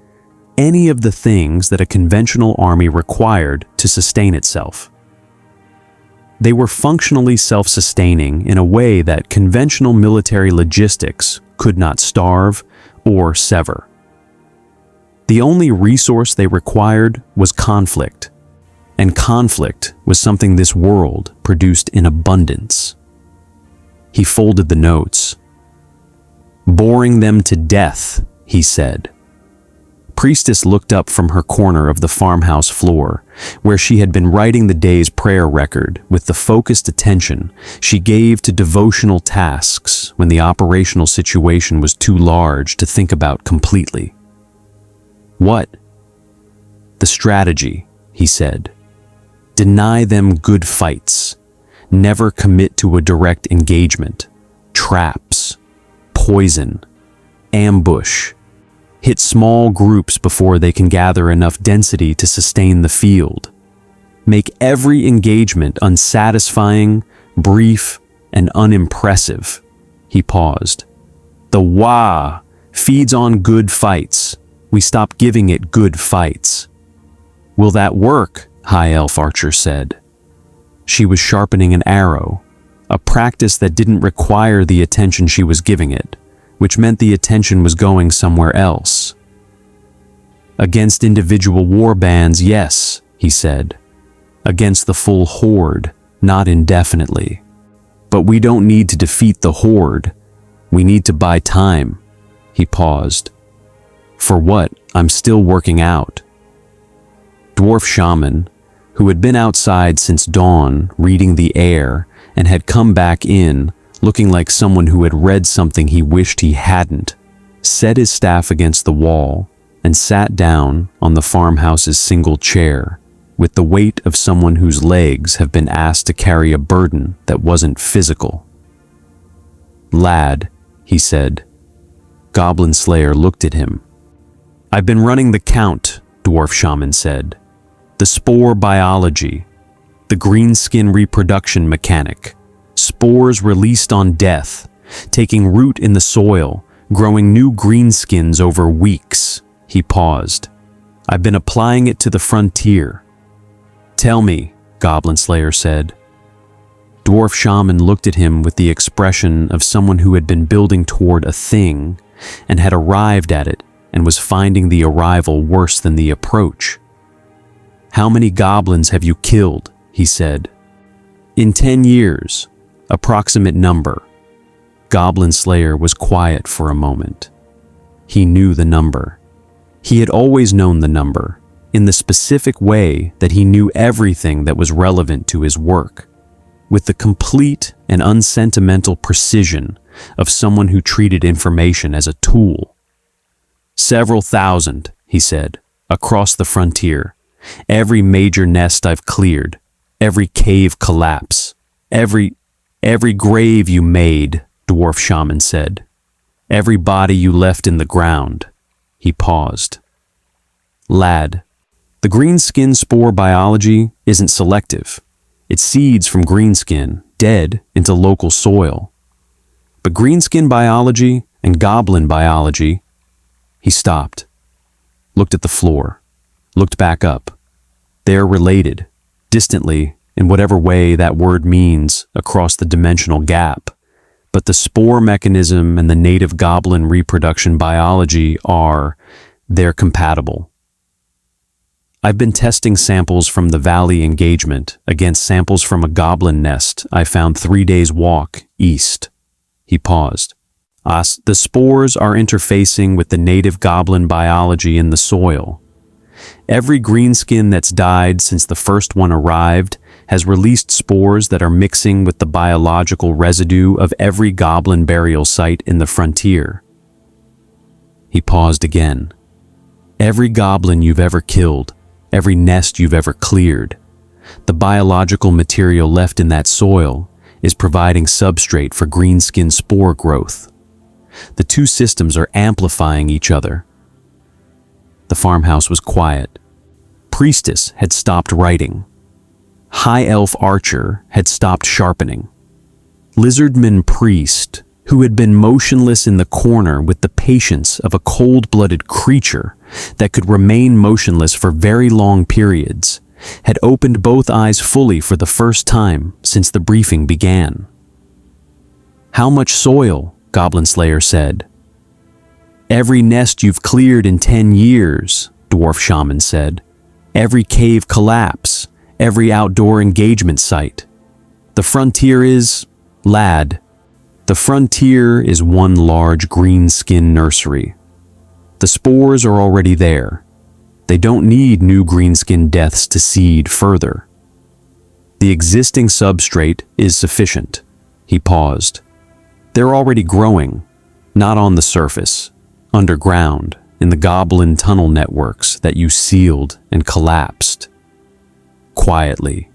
any of the things that a conventional army required to sustain itself. They were functionally self-sustaining in a way that conventional military logistics could not starve or sever. The only resource they required was conflict, and conflict was something this world produced in abundance. He folded the notes. "Boring them to death," he said. Priestess looked up from her corner of the farmhouse floor, where she had been writing the day's prayer record with the focused attention she gave to devotional tasks when the operational situation was too large to think about completely. "What?" "The strategy," he said. "Deny them good fights. Never commit to a direct engagement. Traps. Poison. Ambush. Hit small groups before they can gather enough density to sustain the field. Make every engagement unsatisfying, brief, and unimpressive." He paused. "The Waaagh feeds on good fights. We stop giving it good fights." "Will that work?" High Elf Archer said. She was sharpening an arrow, a practice that didn't require the attention she was giving it, which meant the attention was going somewhere else. "Against individual warbands, yes," he said. "Against the full horde, not indefinitely. But we don't need to defeat the horde. We need to buy time." He paused. "For what? I'm still working out." Dwarf Shaman, who had been outside since dawn reading the air and had come back in looking like someone who had read something he wished he hadn't, set his staff against the wall and sat down on the farmhouse's single chair with the weight of someone whose legs have been asked to carry a burden that wasn't physical. "Lad," he said. Goblin Slayer looked at him. "I've been running the count," Dwarf Shaman said. "The spore biology, the greenskin reproduction mechanic, spores released on death, taking root in the soil, growing new greenskins over weeks." He paused. "I've been applying it to the frontier." "Tell me," Goblin Slayer said. dwarf shaman looked at him with the expression of someone who had been building toward a thing and had arrived at it and was finding the arrival worse than the approach. "How many goblins have you killed?" he said. "In 10 years, approximate number." Goblin Slayer was quiet for a moment. He knew the number. He had always known the number, in the specific way that he knew everything that was relevant to his work, with the complete and unsentimental precision of someone who treated information as a tool. "Several thousand," he said, "across the frontier. Every major nest I've cleared, every cave collapse, every grave you made," dwarf shaman said. "Every body you left in the ground." He paused. "Lad, the greenskin spore biology isn't selective. It seeds from greenskin, dead, into local soil. But greenskin biology and goblin biology..." He stopped, looked at the floor, looked back up. They're related, distantly, in whatever way that word means, across the dimensional gap. But the spore mechanism and the native goblin reproduction biology they're compatible. I've been testing samples from the valley engagement against samples from a goblin nest I found 3 days' walk east. He paused. The spores are interfacing with the native goblin biology in the soil. Every greenskin that's died since the first one arrived has released spores that are mixing with the biological residue of every goblin burial site in the frontier. He paused again. Every goblin you've ever killed, every nest you've ever cleared, the biological material left in that soil is providing substrate for greenskin spore growth. The two systems are amplifying each other. The farmhouse was quiet. Priestess had stopped writing. High elf archer had stopped sharpening. Lizardman priest, who had been motionless in the corner with the patience of a cold-blooded creature that could remain motionless for very long periods, had opened both eyes fully for the first time since the briefing began. "How much soil?" Goblin Slayer said. "Every nest you've cleared in 10 years, dwarf shaman said. "Every cave collapse, every outdoor engagement site. The frontier is, lad, the frontier is one large greenskin nursery. The spores are already there. They don't need new greenskin deaths to seed further. The existing substrate is sufficient." He paused. "They're already growing, not on the surface, underground, in the goblin tunnel networks that you sealed and collapsed. Quietly,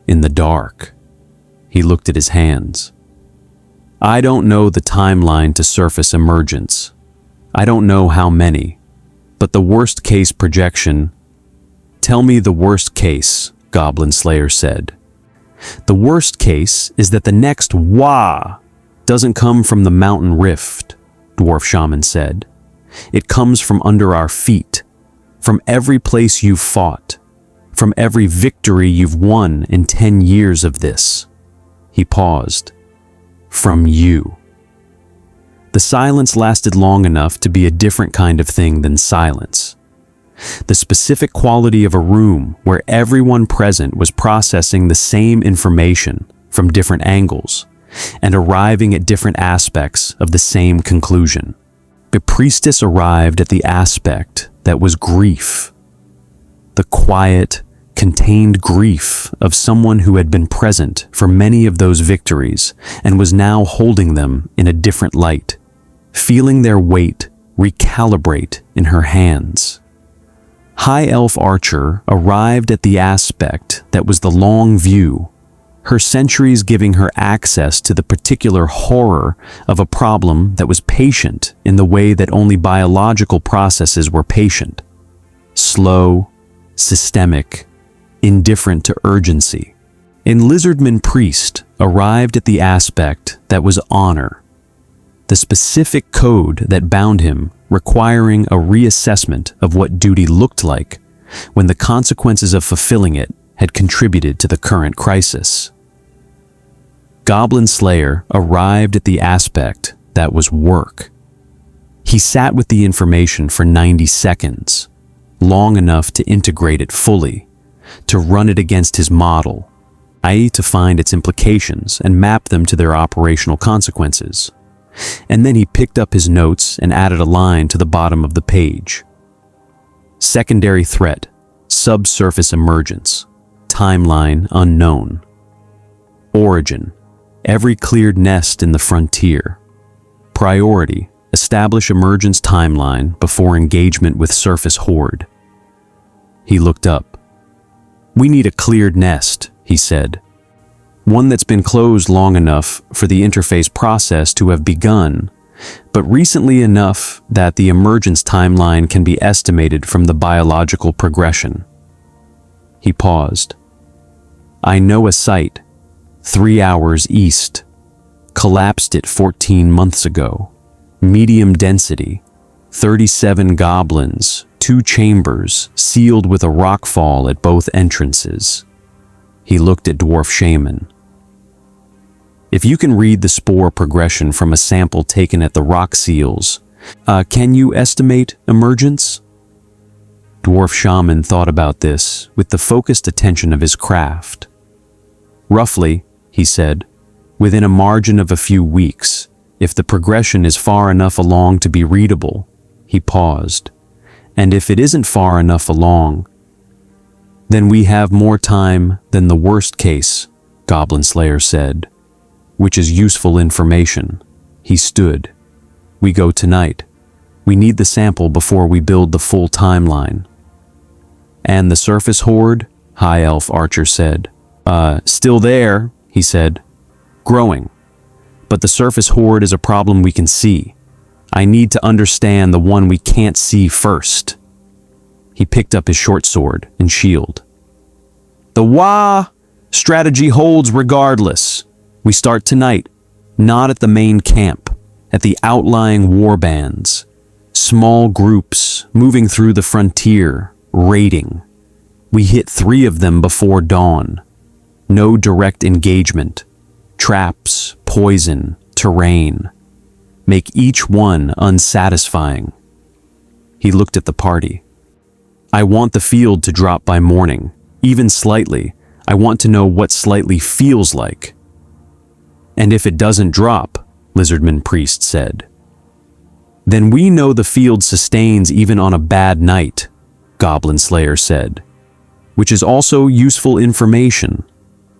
in the dark." He looked at his hands. "I don't know the timeline to surface emergence. I don't know how many, but the worst case projection..." "Tell me the worst case," Goblin Slayer said. "The worst case is that the next Waaagh doesn't come from the mountain rift," dwarf shaman said. "It comes from under our feet, from every place you've fought, from every victory you've won in 10 years of this." He paused. "From you." The silence lasted long enough to be a different kind of thing than silence. The specific quality of a room where everyone present was processing the same information from different angles and arriving at different aspects of the same conclusion. The priestess arrived at the aspect that was grief. The quiet, contained grief of someone who had been present for many of those victories and was now holding them in a different light, feeling their weight recalibrate in her hands. High Elf Archer arrived at the aspect that was the long view, her centuries giving her access to the particular horror of a problem that was patient in the way that only biological processes were patient. Slow, systemic, indifferent to urgency. And Lizardman Priest arrived at the aspect that was honor, the specific code that bound him, requiring a reassessment of what duty looked like when the consequences of fulfilling it had contributed to the current crisis. Goblin Slayer arrived at the aspect that was work. He sat with the information for 90 seconds, long enough to integrate it fully, to run it against his model, i.e. to find its implications and map them to their operational consequences. And then he picked up his notes and added a line to the bottom of the page. Secondary threat, subsurface emergence, timeline unknown. Origin, every cleared nest in the frontier. Priority, establish emergence timeline before engagement with surface horde. He looked up. We need a cleared nest, he said. One that's been closed long enough for the interface process to have begun, but recently enough that the emergence timeline can be estimated from the biological progression. He paused. I know a site, 3 hours east. Collapsed it 14 months ago. Medium density, 37 goblins, 2 chambers, sealed with a rockfall at both entrances. He looked at Dwarf Shaman. If you can read the spore progression from a sample taken at the rock seals, can you estimate emergence? Dwarf Shaman thought about this with the focused attention of his craft. Roughly, he said, within a margin of a few weeks, if the progression is far enough along to be readable. He paused. And if it isn't far enough along, then we have more time than the worst case, Goblin Slayer said, which is useful information. He stood. We go tonight. We need the sample before we build the full timeline. And the surface horde? High Elf Archer said. Still there, he said. Growing. But the surface horde is a problem we can see. I need to understand the one we can't see first. He picked up his short sword and shield. The Waaagh strategy holds regardless. We start tonight, not at the main camp, at the outlying warbands. Small groups moving through the frontier, raiding. We hit 3 of them before dawn. No direct engagement. Traps, poison, terrain. Make each one unsatisfying. He looked at the party. I want the field to drop by morning, even slightly. I want to know what slightly feels like. And if it doesn't drop, Lizardman Priest said. Then we know the field sustains even on a bad night, Goblin Slayer said, which is also useful information.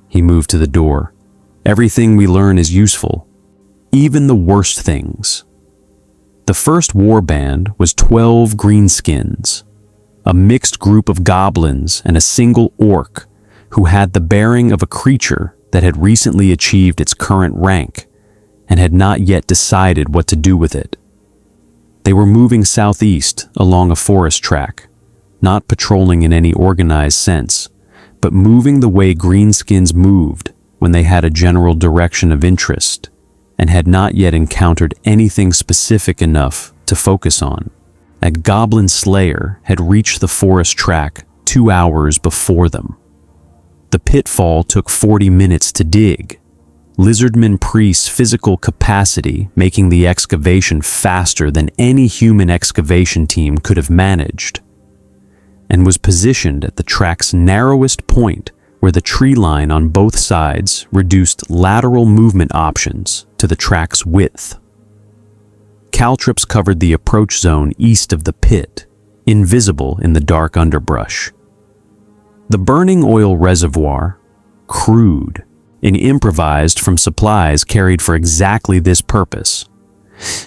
He moved to the door. Everything we learn is useful, even the worst things. The first warband was 12 Greenskins, a mixed group of goblins and a single orc who had the bearing of a creature that had recently achieved its current rank and had not yet decided what to do with it. They were moving southeast along a forest track, not patrolling in any organized sense, but moving the way Greenskins moved when they had a general direction of interest and had not yet encountered anything specific enough to focus on. A Goblin Slayer had reached the forest track 2 hours before them. The pitfall took 40 minutes to dig, Lizardman Priest's physical capacity making the excavation faster than any human excavation team could have managed, and was positioned at the track's narrowest point where the tree line on both sides reduced lateral movement options to the track's width. Caltrops covered the approach zone east of the pit, invisible in the dark underbrush. The burning oil reservoir, crude and improvised from supplies carried for exactly this purpose,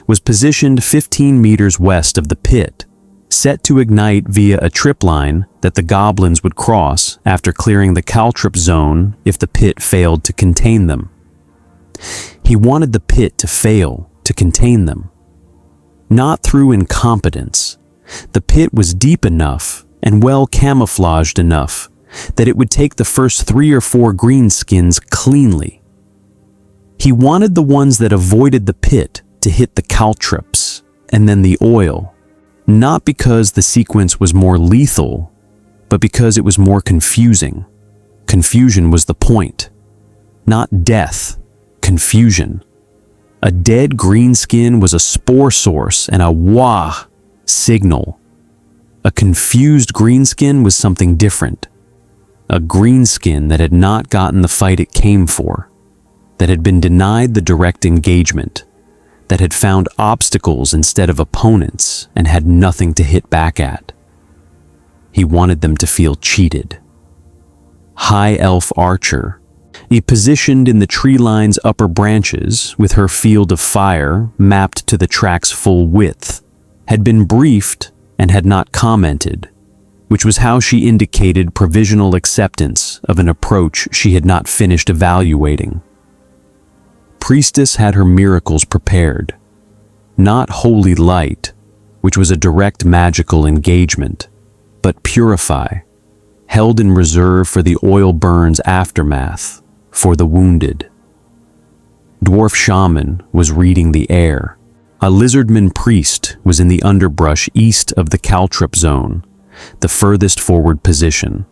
was positioned 15 meters west of the pit, set to ignite via a trip line that the goblins would cross after clearing the caltrop zone if the pit failed to contain them. He wanted the pit to fail to contain them. Not through incompetence. The pit was deep enough and well camouflaged enough that it would take the first 3 or 4 greenskins cleanly. He wanted the ones that avoided the pit to hit the caltrops and then the oil, not because the sequence was more lethal, but because it was more confusing. Confusion was the point, not death, confusion. A dead greenskin was a spore source and a Waaagh signal. A confused greenskin was something different. A greenskin that had not gotten the fight it came for, that had been denied the direct engagement, that had found obstacles instead of opponents and had nothing to hit back at. He wanted them to feel cheated. High Elf Archer, positioned in the tree line's upper branches with her field of fire mapped to the track's full width, had been briefed and had not commented, which was how she indicated provisional acceptance of an approach she had not finished evaluating. Priestess had her miracles prepared. Not holy light, which was a direct magical engagement, but purify, held in reserve for the oil burn's aftermath, for the wounded. Dwarf Shaman was reading the air. A lizardman priest was in the underbrush east of the caltrip zone, the furthest forward position,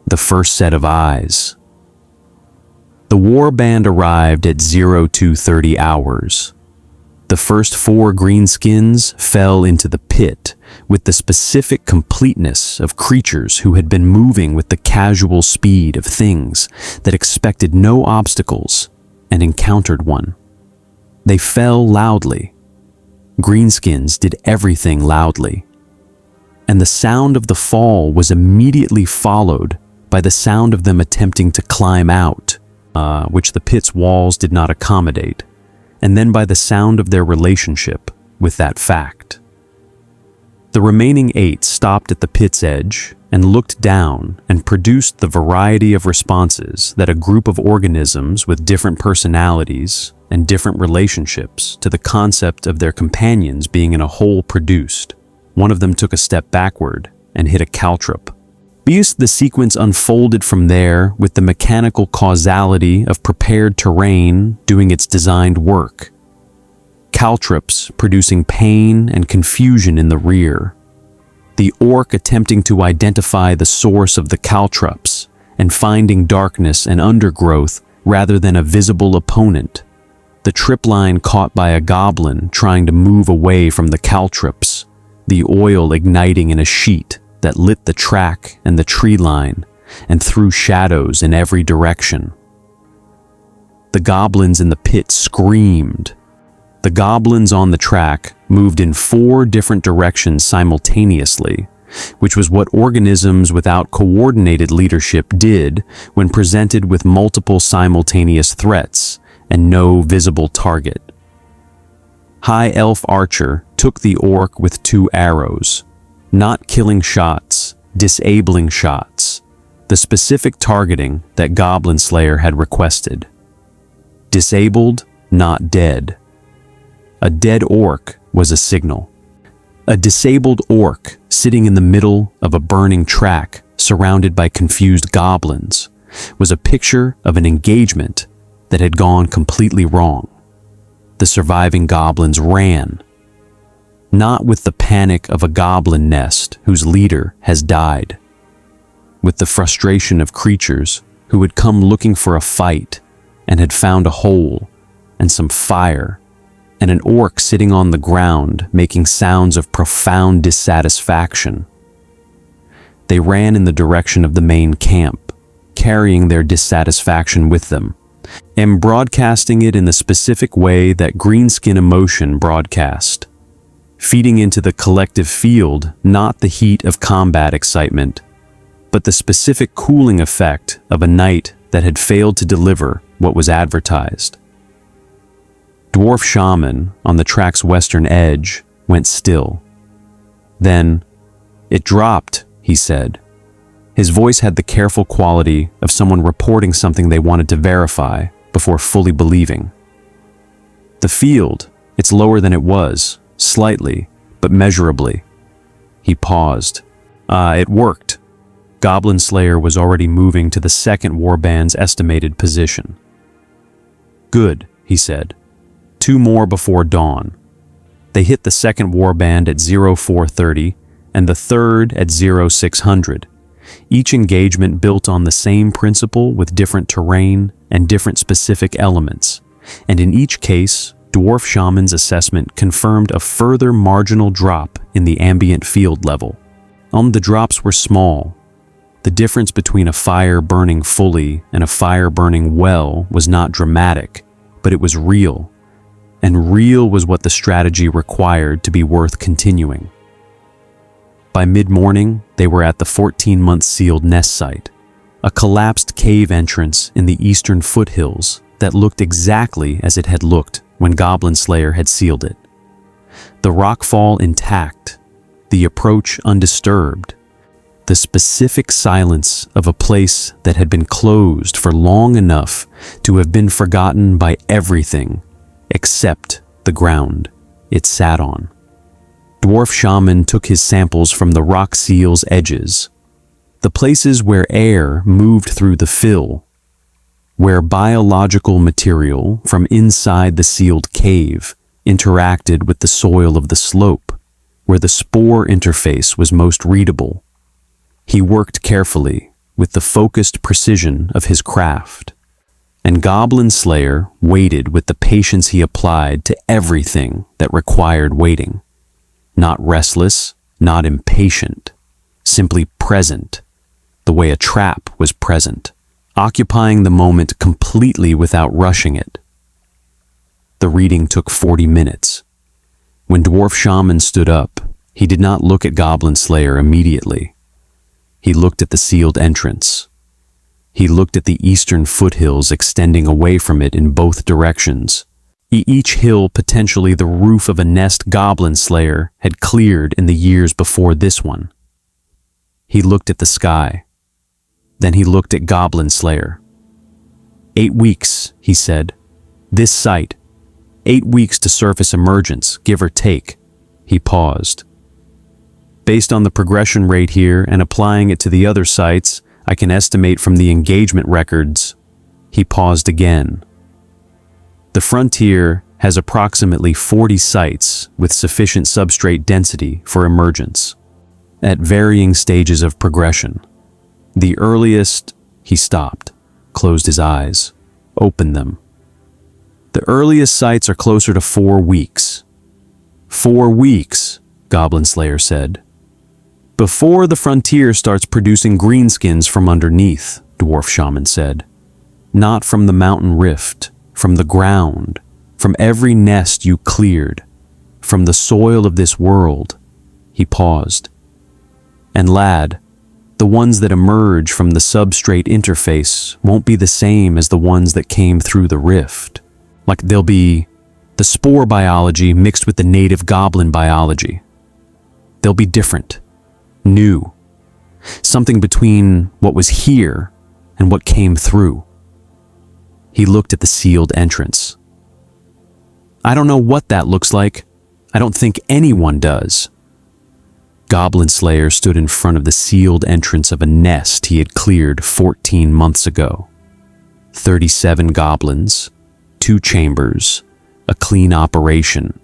the first set of eyes. The warband arrived at 0230 hours. The first 4 greenskins fell into the pit with the specific completeness of creatures who had been moving with the casual speed of things that expected no obstacles and encountered one. They fell loudly. Greenskins did everything loudly. And the sound of the fall was immediately followed by the sound of them attempting to climb out, which the pit's walls did not accommodate, and then by the sound of their relationship with that fact. The remaining 8 stopped at the pit's edge and looked down and produced the variety of responses that a group of organisms with different personalities and different relationships to the concept of their companions being in a whole produced. One of them took a step backward and hit a caltrip. The sequence unfolded from there with the mechanical causality of prepared terrain doing its designed work. Caltrips producing pain and confusion in the rear. The orc attempting to identify the source of the caltrips and finding darkness and undergrowth rather than a visible opponent. The tripline caught by a goblin trying to move away from the caltrips. The oil igniting in a sheet that lit the track and the tree line and threw shadows in every direction. The goblins in the pit screamed. The goblins on the track moved in 4 different directions simultaneously, which was what organisms without coordinated leadership did when presented with multiple simultaneous threats and no visible target. High Elf Archer took the orc with 2 arrows. Not killing shots, disabling shots, the specific targeting that Goblin Slayer had requested. Disabled, not dead. A dead orc was a signal. A disabled orc sitting in the middle of a burning track surrounded by confused goblins was a picture of an engagement that had gone completely wrong. The surviving goblins ran. Not with the panic of a goblin nest whose leader has died. With the frustration of creatures who had come looking for a fight and had found a hole and some fire, and an orc sitting on the ground making sounds of profound dissatisfaction. They ran in the direction of the main camp, carrying their dissatisfaction with them, and broadcasting it in the specific way that greenskin emotion broadcast. Feeding into the collective field not the heat of combat excitement, but the specific cooling effect of a night that had failed to deliver what was advertised. Dwarf Shaman, on the track's western edge, went still. Then, "It dropped," he said. His voice had the careful quality of someone reporting something they wanted to verify before fully believing. "The field, it's lower than it was. Slightly, but measurably." He paused. It worked. Goblin Slayer was already moving to the second warband's estimated position. "Good," he said. 2 more before dawn. They hit the second warband at 0430 and the third at 0600. Each engagement built on the same principle with different terrain and different specific elements, And in each case, Dwarf Shaman's assessment confirmed a further marginal drop in the ambient field level. The drops were small. The difference between a fire burning fully and a fire burning well was not dramatic, but it was real. And real was what the strategy required to be worth continuing. By mid-morning, they were at the 14-month sealed nest site, a collapsed cave entrance in the eastern foothills that looked exactly as it had looked when Goblin Slayer had sealed it. The rockfall intact, the approach undisturbed, the specific silence of a place that had been closed for long enough to have been forgotten by everything except the ground it sat on. Dwarf Shaman took his samples from the rock seal's edges, the places where air moved through the fill, where biological material from inside the sealed cave interacted with the soil of the slope, where the spore interface was most readable. He worked carefully, with the focused precision of his craft, and Goblin Slayer waited with the patience he applied to everything that required waiting. Not restless, not impatient, simply present, the way a trap was present, occupying the moment completely without rushing it. The reading took 40 minutes. When Dwarf Shaman stood up, he did not look at Goblin Slayer immediately. He looked at the sealed entrance. He looked at the eastern foothills extending away from it in both directions. Each hill potentially the roof of a nest Goblin Slayer had cleared in the years before this one. He looked at the sky. Then he looked at Goblin Slayer. 8 weeks, he said. This site. 8 weeks to surface emergence, give or take. He paused. Based on the progression rate here and applying it to the other sites, I can estimate from the engagement records. He paused again. The frontier has approximately 40 sites with sufficient substrate density for emergence, at varying stages of progression. The earliest, he stopped, closed his eyes, opened them. The earliest sites are closer to 4 weeks. 4 weeks, Goblin Slayer said. Before the frontier starts producing greenskins from underneath, Dwarf Shaman said. Not from the mountain rift, from the ground, from every nest you cleared, from the soil of this world. He paused. And lad, the ones that emerge from the substrate interface won't be the same as the ones that came through the rift. Like they'll be the spore biology mixed with the native goblin biology. They'll be different. New, something between what was here and what came through. He looked at the sealed entrance. I don't know what that looks like. I don't think anyone does. Goblin Slayer stood in front of the sealed entrance of a nest he had cleared 14 months ago. 37 goblins, 2 chambers, a clean operation.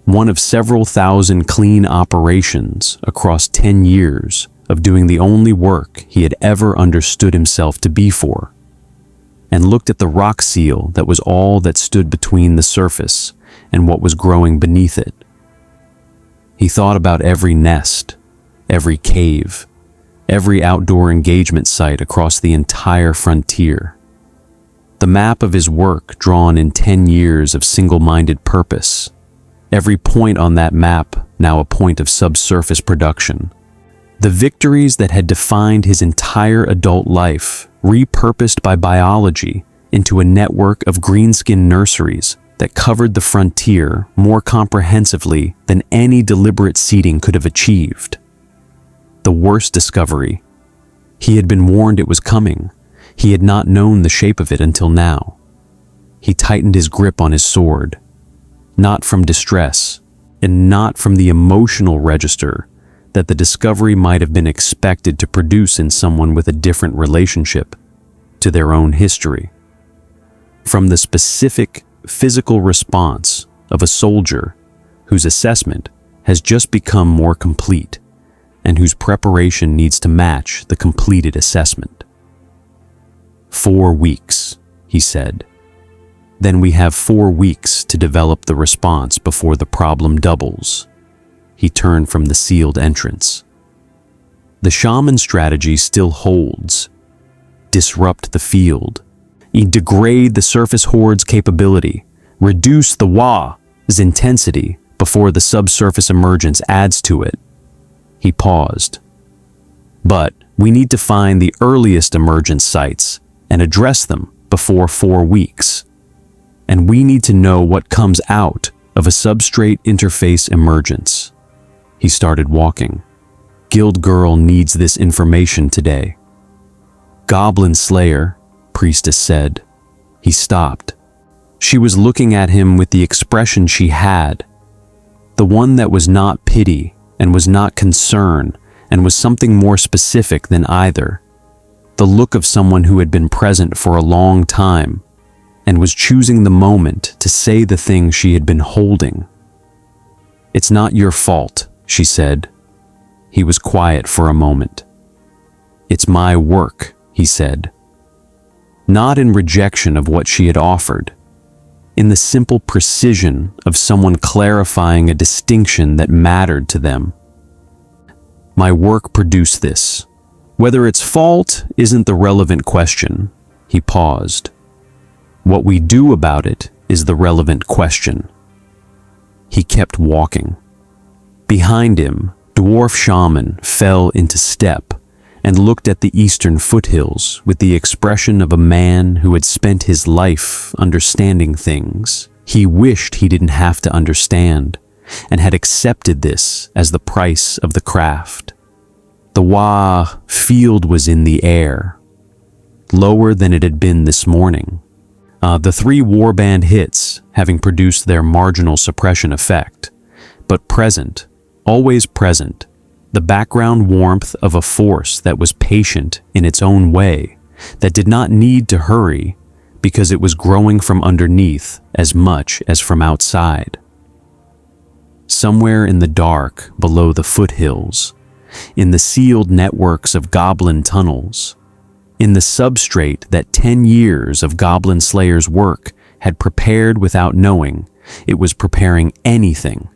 One of several thousand clean operations across 10 years of doing the only work he had ever understood himself to be for, and looked at the rock seal that was all that stood between the surface and what was growing beneath it. He thought about every nest, every cave, every outdoor engagement site across the entire frontier. The map of his work drawn in 10 years of single-minded purpose. Every point on that map now a point of subsurface production. The victories that had defined his entire adult life, repurposed by biology into a network of greenskin nurseries that covered the frontier more comprehensively than any deliberate seeding could have achieved. The worst discovery. He had been warned it was coming. He had not known the shape of it until now. He tightened his grip on his sword. Not from distress, and not from the emotional register that the discovery might have been expected to produce in someone with a different relationship to their own history. From the specific physical response of a soldier whose assessment has just become more complete and whose preparation needs to match the completed assessment. 4 weeks, he said. Then we have 4 weeks to develop the response before the problem doubles. He turned from the sealed entrance. The shaman strategy still holds. Disrupt the field. Degrade the surface horde's capability. Reduce the Waagh's intensity before the subsurface emergence adds to it. He paused. But we need to find the earliest emergence sites and address them before 4 weeks. And we need to know what comes out of a substrate interface emergence. He started walking. Guild Girl needs this information today. Goblin Slayer, Priestess said. He stopped. She was looking at him with the expression she had. The one that was not pity and was not concern and was something more specific than either. The look of someone who had been present for a long time and was choosing the moment to say the thing she had been holding. It's not your fault, she said. He was quiet for a moment. It's my work, he said. Not in rejection of what she had offered, in the simple precision of someone clarifying a distinction that mattered to them. My work produced this. Whether it's fault isn't the relevant question. He paused. What we do about it is the relevant question. He kept walking. Behind him, Dwarf Shaman fell into step and looked at the eastern foothills with the expression of a man who had spent his life understanding things he wished he didn't have to understand, and had accepted this as the price of the craft. The Waaagh field was in the air, lower than it had been this morning. The 3 warband hits having produced their marginal suppression effect, but present, always present, the background warmth of a force that was patient in its own way, that did not need to hurry because it was growing from underneath as much as from outside. Somewhere in the dark below the foothills, in the sealed networks of goblin tunnels, in the substrate that 10 years of Goblin Slayer's work had prepared without knowing, it was preparing anything.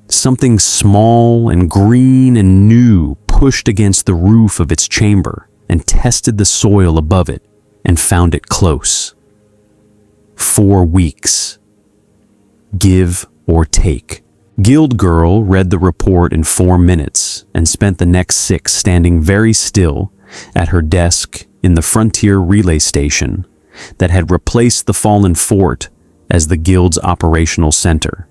Something small and green and new pushed against the roof of its chamber and tested the soil above it and found it close. 4 weeks. Give or take. Guild Girl read the report in 4 minutes and spent the next 6 standing very still at her desk in the frontier relay station that had replaced the fallen fort as the guild's operational center,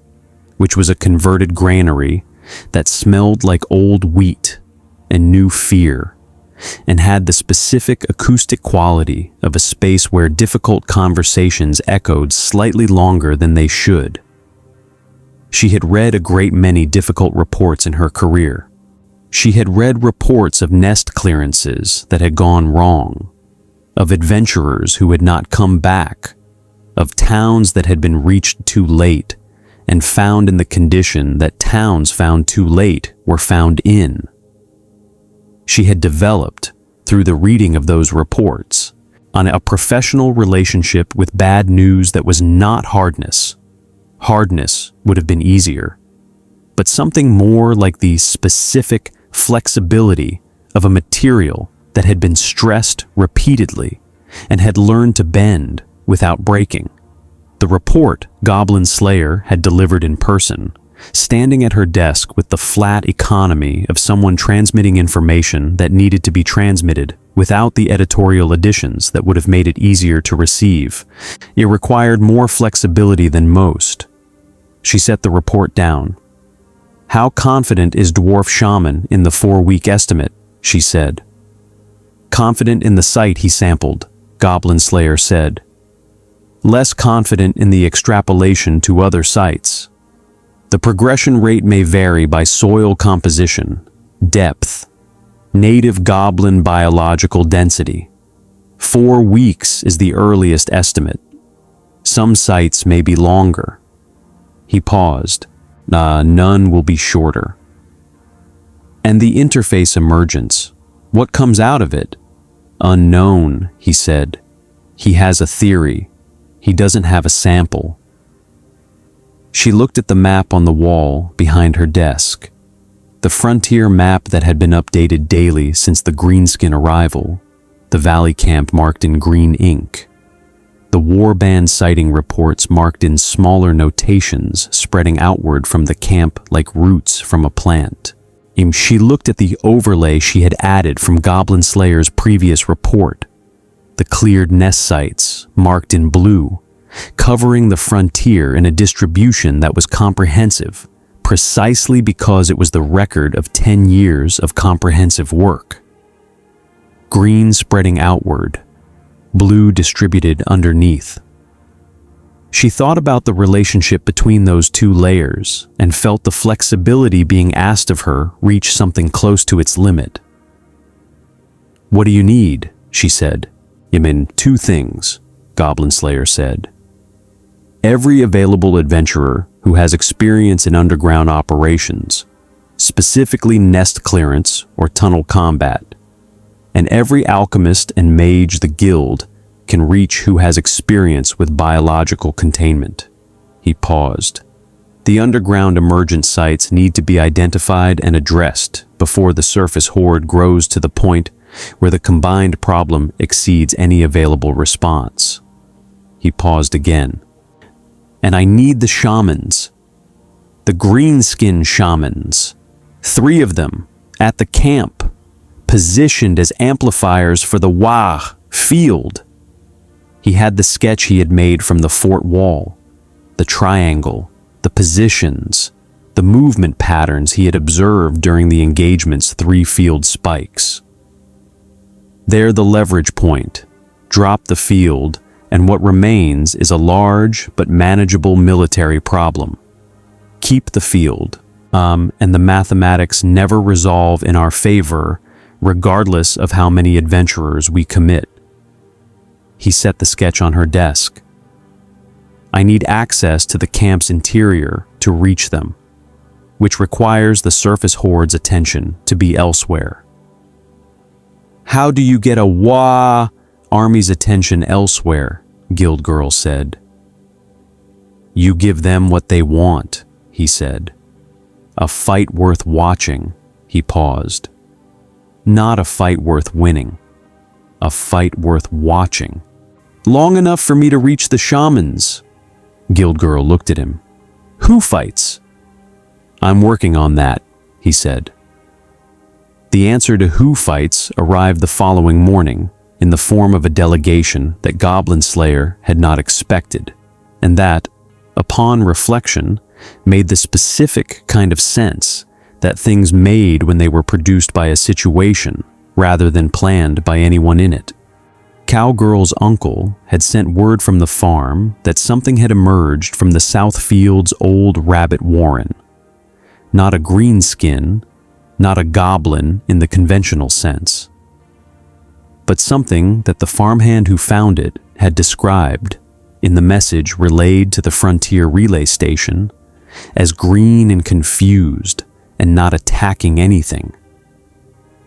which was a converted granary that smelled like old wheat and new fear, and had the specific acoustic quality of a space where difficult conversations echoed slightly longer than they should. She had read a great many difficult reports in her career. She had read reports of nest clearances that had gone wrong, of adventurers who had not come back, of towns that had been reached too late and found in the condition that towns found too late were found in. She had developed, through the reading of those reports, on a professional relationship with bad news that was not hardness. Hardness would have been easier, but something more like the specific flexibility of a material that had been stressed repeatedly and had learned to bend without breaking. The report Goblin Slayer had delivered in person, standing at her desk with the flat economy of someone transmitting information that needed to be transmitted without the editorial additions that would have made it easier to receive. It required more flexibility than most. She set the report down. How confident is Dwarf Shaman in the 4-week estimate? She said. Confident in the site he sampled, Goblin Slayer said. Less confident in the extrapolation to other sites. The progression rate may vary by soil composition, depth, native goblin biological density. 4 weeks is the earliest estimate. Some sites may be longer. He paused. None will be shorter. And the interface emergence, what comes out of it? Unknown, he said. He has a theory. He doesn't have a sample. She looked at the map on the wall behind her desk. The frontier map that had been updated daily since the Greenskin arrival, the valley camp marked in green ink. The warband sighting reports marked in smaller notations spreading outward from the camp like roots from a plant. She looked at the overlay she had added from Goblin Slayer's previous report. The cleared nest sites, marked in blue, covering the frontier in a distribution that was comprehensive, precisely because it was the record of 10 years of comprehensive work. Green spreading outward, blue distributed underneath. She thought about the relationship between those two layers and felt the flexibility being asked of her reach something close to its limit. "What do you need?" she said. "You mean 2 things," Goblin Slayer said. "Every available adventurer who has experience in underground operations, specifically nest clearance or tunnel combat, and every alchemist and mage the guild can reach who has experience with biological containment." He paused. "The underground emergent sites need to be identified and addressed before the surface horde grows to the point where the combined problem exceeds any available response." He paused again. "And I need the shamans. The greenskin shamans. 3 of them, at the camp, positioned as amplifiers for the Waaagh field." He had the sketch he had made from the fort wall, the triangle, the positions, the movement patterns he had observed during the engagement's 3 field spikes. "They're the leverage point. Drop the field, and what remains is a large but manageable military problem. Keep the field, and the mathematics never resolve in our favor, regardless of how many adventurers we commit." He set the sketch on her desk. "I need access to the camp's interior to reach them, which requires the surface horde's attention to be elsewhere." "How do you get a Waaagh army's attention elsewhere?" Guild Girl said. "You give them what they want," he said. "A fight worth watching," he paused. "Not a fight worth winning. A fight worth watching." "Long enough for me to reach the shamans." Guild Girl looked at him. "Who fights?" "I'm working on that," he said. The answer to who fights arrived the following morning in the form of a delegation that Goblin Slayer had not expected, and that, upon reflection, made the specific kind of sense that things made when they were produced by a situation rather than planned by anyone in it. Cowgirl's uncle had sent word from the farm that something had emerged from the South Field's old rabbit warren. Not a greenskin, not a goblin in the conventional sense, but something that the farmhand who found it had described, in the message relayed to the frontier relay station, as green and confused and not attacking anything.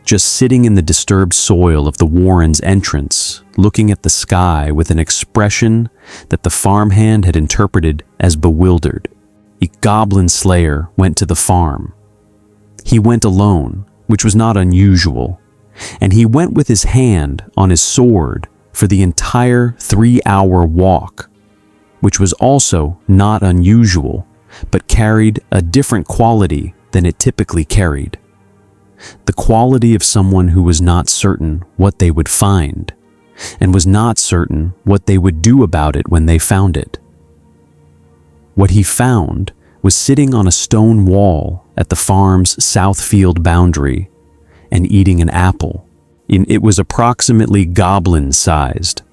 Just sitting in the disturbed soil of the warren's entrance, looking at the sky with an expression that the farmhand had interpreted as bewildered. A Goblin Slayer went to the farm. He went alone, which was not unusual, and he went with his hand on his sword for the entire 3-hour walk, which was also not unusual, but carried a different quality than it typically carried. The quality of someone who was not certain what they would find, and was not certain what they would do about it when they found it. What he found was sitting on a stone wall at the farm's south field boundary and eating an apple. It was approximately goblin-sized,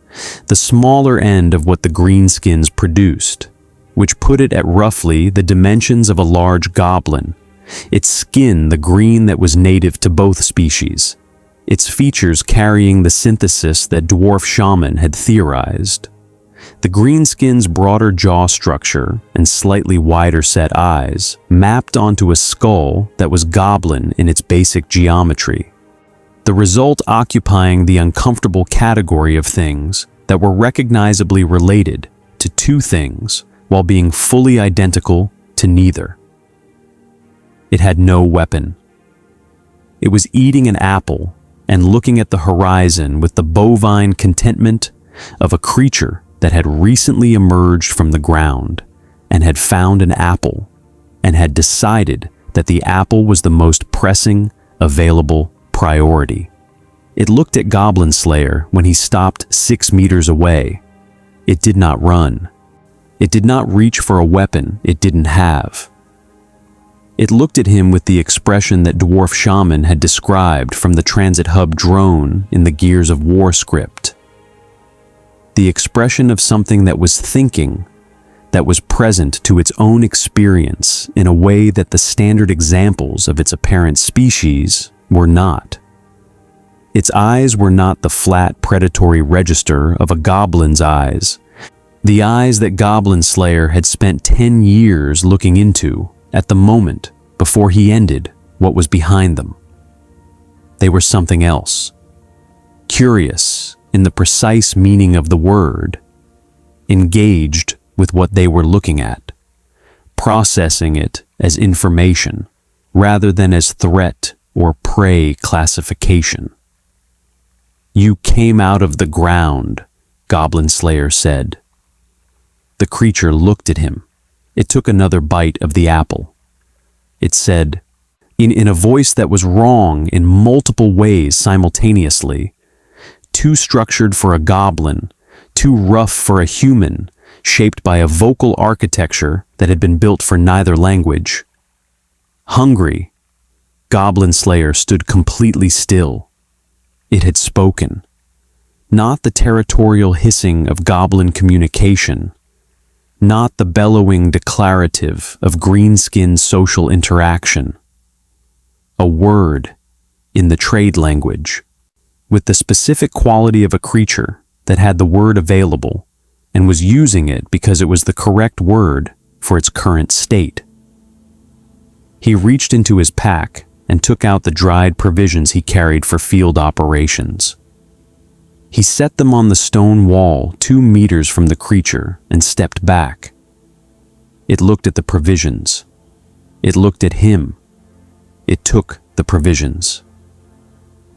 the smaller end of what the Greenskins produced, which put it at roughly the dimensions of a large goblin, its skin the green that was native to both species, its features carrying the synthesis that dwarf shaman had theorized. The Greenskins' broader jaw structure and slightly wider set eyes mapped onto a skull that was goblin in its basic geometry, the result occupying the uncomfortable category of things that were recognizably related to two things while being fully identical to neither. It had no weapon. It was eating an apple and looking at the horizon with the bovine contentment of a creature that had recently emerged from the ground and had found an apple and had decided that the apple was the most pressing, available priority. It looked at Goblin Slayer when he stopped 6 meters away. It did not run. It did not reach for a weapon it didn't have. It looked at him with the expression that Dwarf Shaman had described from the Transit Hub drone in the Gears of War script. The expression of something that was thinking, that was present to its own experience in a way that the standard examples of its apparent species were not. Its eyes were not the flat predatory register of a goblin's eyes, the eyes that Goblin Slayer had spent 10 years looking into at the moment before he ended what was behind them. They were something else, curious in the precise meaning of the word, engaged with what they were looking at, processing it as information rather than as threat or prey classification. "You came out of the ground," Goblin Slayer said. The creature looked at him. It took another bite of the apple. It said, in a voice that was wrong in multiple ways simultaneously, too structured for a goblin, too rough for a human, shaped by a vocal architecture that had been built for neither language. Hungry, Goblin Slayer stood completely still. It had spoken. Not the territorial hissing of goblin communication, not the bellowing declarative of greenskin social interaction. A word in the trade language, with the specific quality of a creature that had the word available and was using it because it was the correct word for its current state. He reached into his pack and took out the dried provisions he carried for field operations. He set them on the stone wall 2 meters from the creature and stepped back. It looked at the provisions. It looked at him. It took the provisions.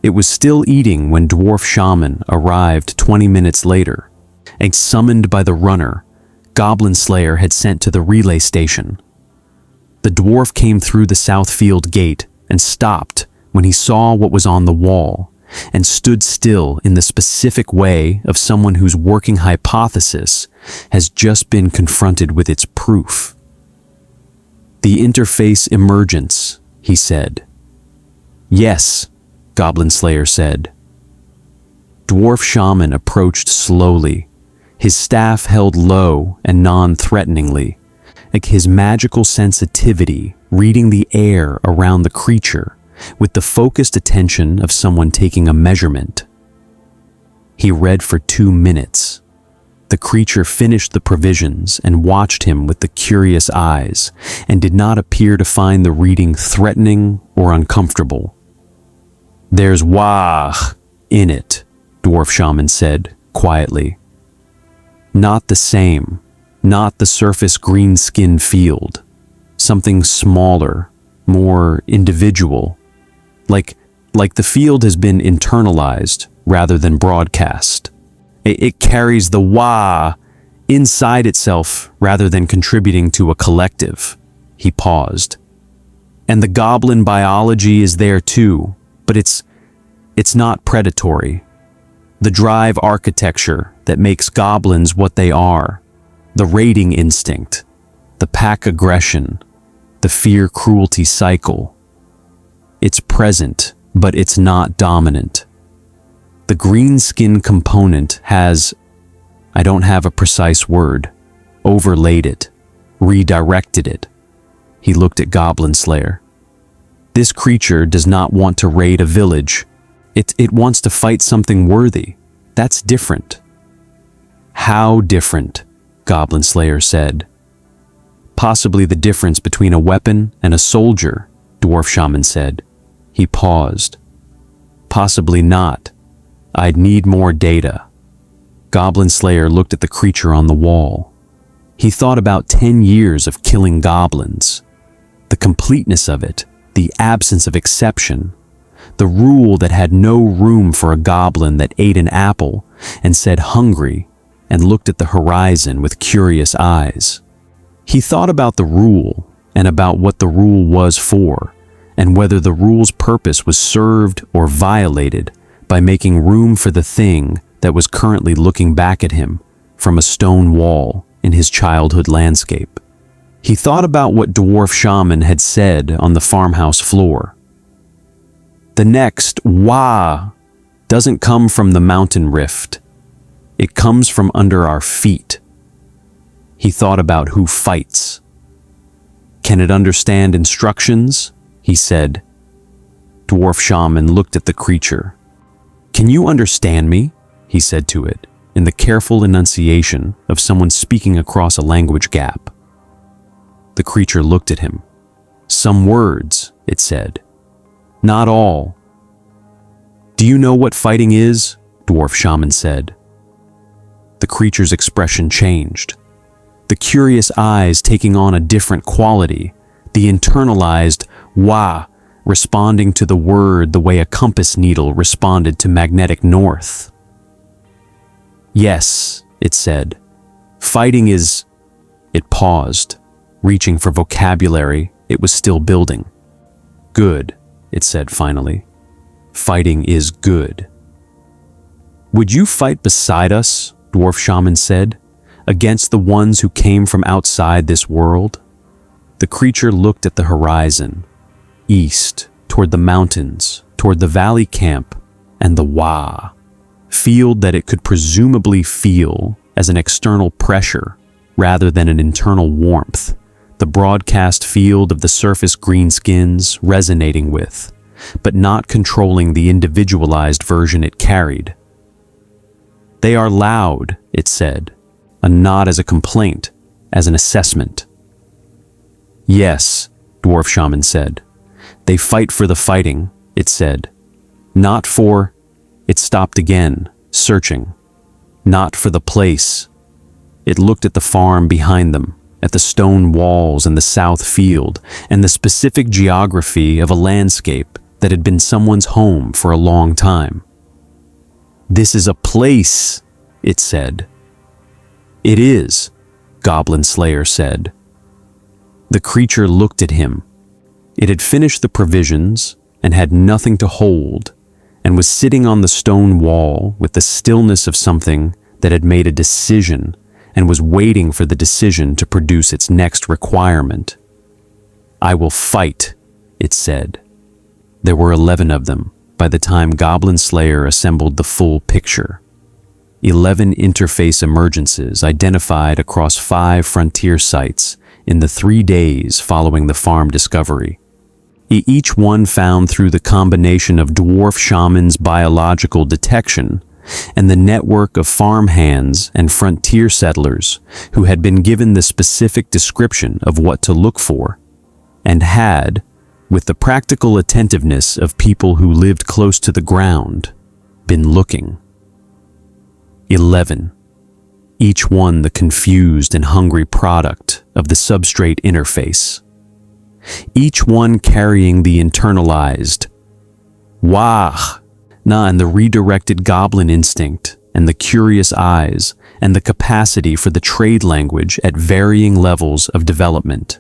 It was still eating when Dwarf Shaman arrived 20 minutes later, and summoned by the runner Goblin Slayer had sent to the relay station. The dwarf came through the south field gate and stopped when he saw what was on the wall, and stood still in the specific way of someone whose working hypothesis has just been confronted with its proof. "The interface emergence," he said. "Yes," Goblin Slayer said. Dwarf Shaman approached slowly, his staff held low and non-threateningly, like his magical sensitivity reading the air around the creature with the focused attention of someone taking a measurement. He read for 2 minutes. The creature finished the provisions and watched him with the curious eyes, and did not appear to find the reading threatening or uncomfortable. "There's Waaagh in it," Dwarf Shaman said quietly. "Not the same, not the surface greenskin field. Something smaller, more individual. Like the field has been internalized rather than broadcast. It carries the Waaagh inside itself rather than contributing to a collective." He paused. "And the goblin biology is there too, but it's not predatory. The drive architecture that makes goblins what they are, the raiding instinct, the pack aggression, the fear-cruelty cycle. It's present, but it's not dominant. The greenskin component has, I don't have a precise word, overlaid it, redirected it." He looked at Goblin Slayer. "This creature does not want to raid a village. It wants to fight something worthy. That's different." "How different?" Goblin Slayer said. "Possibly the difference between a weapon and a soldier," Dwarf Shaman said. He paused. "Possibly not. I'd need more data." Goblin Slayer looked at the creature on the wall. He thought about 10 years of killing goblins. The completeness of it, the absence of exception, the rule that had no room for a goblin that ate an apple and said hungry and looked at the horizon with curious eyes. He thought about the rule and about what the rule was for, and whether the rule's purpose was served or violated by making room for the thing that was currently looking back at him from a stone wall in his childhood landscape. He thought about what Dwarf Shaman had said on the farmhouse floor. The next Waaagh doesn't come from the mountain rift. It comes from under our feet. He thought about who fights. Can it understand instructions? He said. Dwarf Shaman looked at the creature. Can you understand me? He said to it, in the careful enunciation of someone speaking across a language gap. The creature looked at him. Some words, it said. Not all. Do you know what fighting is? Dwarf Shaman said. The creature's expression changed. The curious eyes taking on a different quality, the internalized Waaagh responding to the word the way a compass needle responded to magnetic north. Yes, it said. Fighting is... It paused, reaching for vocabulary it was still building. Good, it said finally. Fighting is good. Would you fight beside us, Dwarf Shaman said, against the ones who came from outside this world? The creature looked at the horizon, east, toward the mountains, toward the valley camp, and the Waaagh, field that it could presumably feel as an external pressure rather than an internal warmth, the broadcast field of the surface greenskins resonating with, but not controlling the individualized version it carried. They are loud, it said, not as a complaint, as an assessment. Yes, Dwarf Shaman said. They fight for the fighting, it said. Not for... It stopped again, searching. Not for the place. It looked at the farm behind them, at the stone walls and the south field, and the specific geography of a landscape that had been someone's home for a long time. This is a place, it said. It is, Goblin Slayer said. The creature looked at him. It had finished the provisions and had nothing to hold, and was sitting on the stone wall with the stillness of something that had made a decision and was waiting for the decision to produce its next requirement. I will fight, it said. There were 11 of them by the time Goblin Slayer assembled the full picture. 11 interface emergences identified across 5 frontier sites in the 3 days following the farm discovery. Each one found through the combination of Dwarf Shaman's biological detection and the network of farmhands and frontier settlers who had been given the specific description of what to look for, and had, with the practical attentiveness of people who lived close to the ground, been looking. 11. Each one the confused and hungry product of the substrate interface. Each one carrying the internalized Waaagh, and the redirected goblin instinct and the curious eyes and the capacity for the trade language at varying levels of development.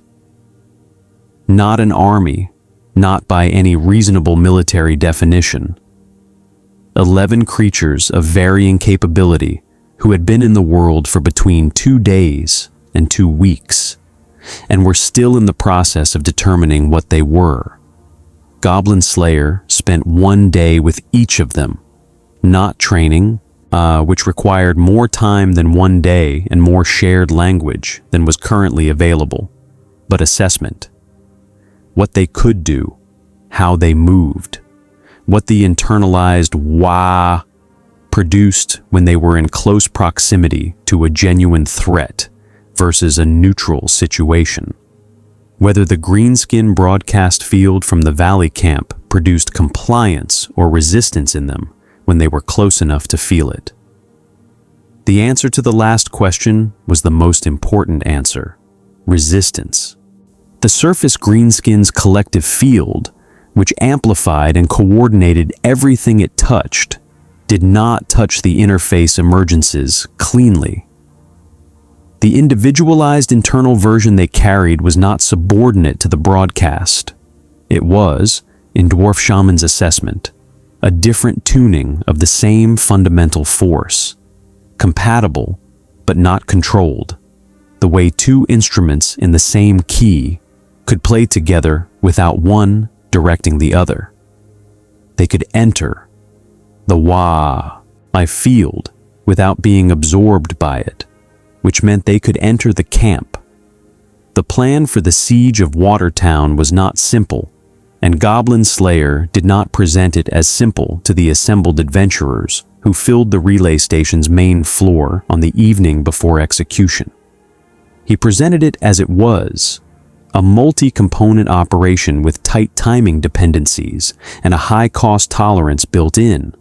Not an army, not by any reasonable military definition. 11 creatures of varying capability who had been in the world for between 2 days and 2 weeks, and were still in the process of determining what they were. Goblin Slayer spent 1 day with each of them, not training, which required more time than 1 day and more shared language than was currently available, but assessment. What they could do, how they moved, what the internalized Waaagh produced when they were in close proximity to a genuine threat versus a neutral situation. Whether the greenskin broadcast field from the valley camp produced compliance or resistance in them when they were close enough to feel it. The answer to the last question was the most important answer: resistance. The surface Greenskins' collective field, which amplified and coordinated everything it touched, did not touch the interface emergences cleanly. The individualized internal version they carried was not subordinate to the broadcast. It was, in Dwarf Shaman's assessment, a different tuning of the same fundamental force, compatible but not controlled, the way two instruments in the same key could play together without one directing the other. They could enter the Waaagh field without being absorbed by it, which meant they could enter the camp. The plan for the siege of Watertown was not simple, and Goblin Slayer did not present it as simple to the assembled adventurers who filled the relay station's main floor on the evening before execution. He presented it as it was, a multi-component operation with tight timing dependencies and a high-cost tolerance built in,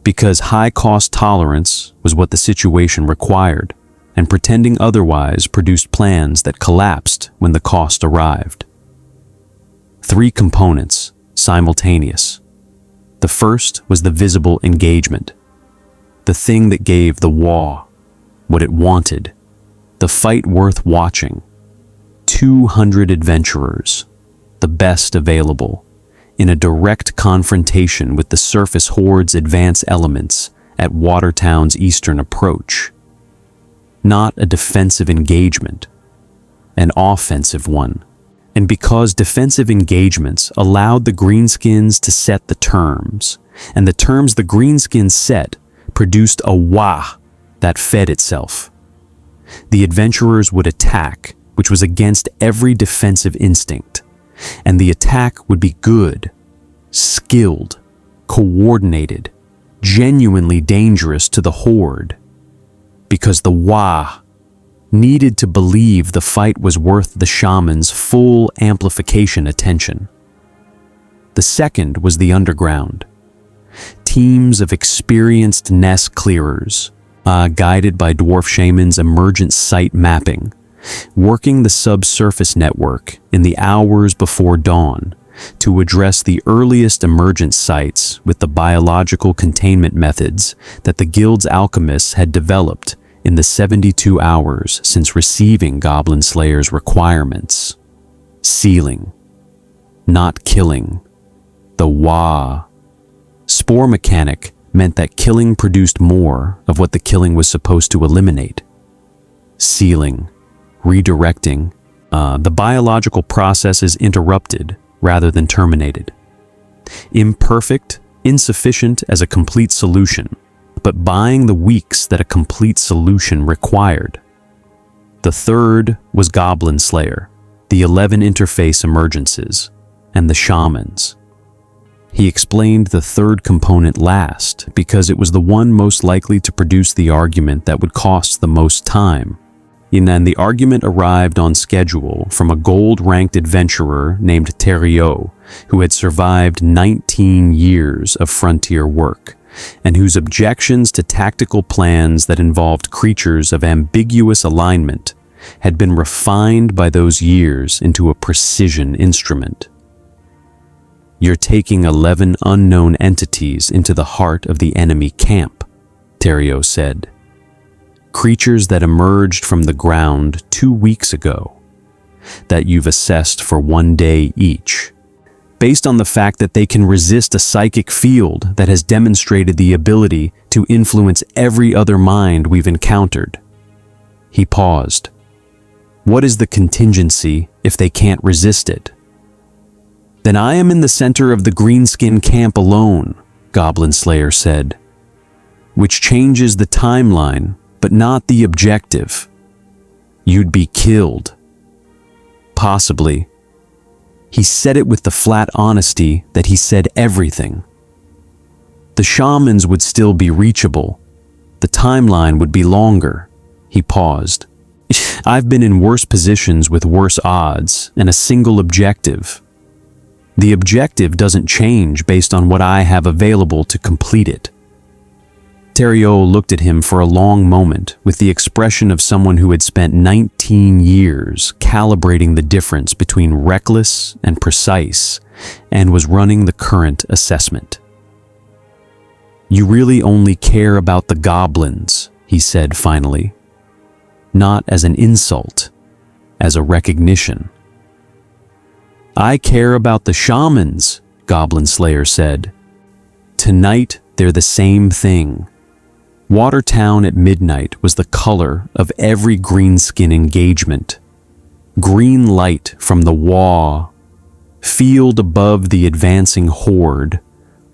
because high-cost tolerance was what the situation required, and pretending otherwise produced plans that collapsed when the cost arrived. 3 components, simultaneous. The first was the visible engagement, the thing that gave the Waaagh what it wanted, the fight worth watching. 200 adventurers, the best available, in a direct confrontation with the surface horde's advance elements at Watertown's eastern approach. Not a defensive engagement, an offensive one. And because defensive engagements allowed the Greenskins to set the terms, and the terms the Greenskins set produced a Waaagh that fed itself. The adventurers would attack, which was against every defensive instinct, and the attack would be good, skilled, coordinated, genuinely dangerous to the horde, because the Waaagh needed to believe the fight was worth the shaman's full amplification attention. The second was the underground. Teams of experienced nest clearers, guided by Dwarf Shaman's emergent site mapping, working the subsurface network in the hours before dawn to address the earliest emergent sites with the biological containment methods that the guild's alchemists had developed in the 72 hours since receiving Goblin Slayer's requirements. Sealing, not killing. The Waaagh. Spore mechanic meant that killing produced more of what the killing was supposed to eliminate. Sealing, redirecting, the biological process is interrupted rather than terminated. Imperfect, insufficient as a complete solution, but buying the weeks that a complete solution required. The third was Goblin Slayer, the 11 interface emergences, and the shamans. He explained the third component last because it was the one most likely to produce the argument that would cost the most time. And the argument arrived on schedule from a gold-ranked adventurer named Theriot, who had survived 19 years of frontier work, and whose objections to tactical plans that involved creatures of ambiguous alignment had been refined by those years into a precision instrument. "You're taking 11 unknown entities into the heart of the enemy camp," Theriot said. "Creatures that emerged from the ground 2 weeks ago, that you've assessed for 1 day each, based on the fact that they can resist a psychic field that has demonstrated the ability to influence every other mind we've encountered." He paused. "What is the contingency if they can't resist it?" "Then I am in the center of the Greenskin camp alone," Goblin Slayer said. "Which changes the timeline, but not the objective. You'd be killed." "Possibly." He said it with the flat honesty that he said everything. "The shamans would still be reachable. The timeline would be longer." He paused. "I've been in worse positions with worse odds and a single objective. The objective doesn't change based on what I have available to complete it." Theriot looked at him for a long moment with the expression of someone who had spent 19 years calibrating the difference between reckless and precise and was running the current assessment. "You really only care about the goblins," he said finally. "Not as an insult, as a recognition." "I care about the shamans," Goblin Slayer said. "Tonight, they're the same thing." Watertown at midnight was the color of every greenskin engagement. Green light from the Waaagh, field above the advancing horde,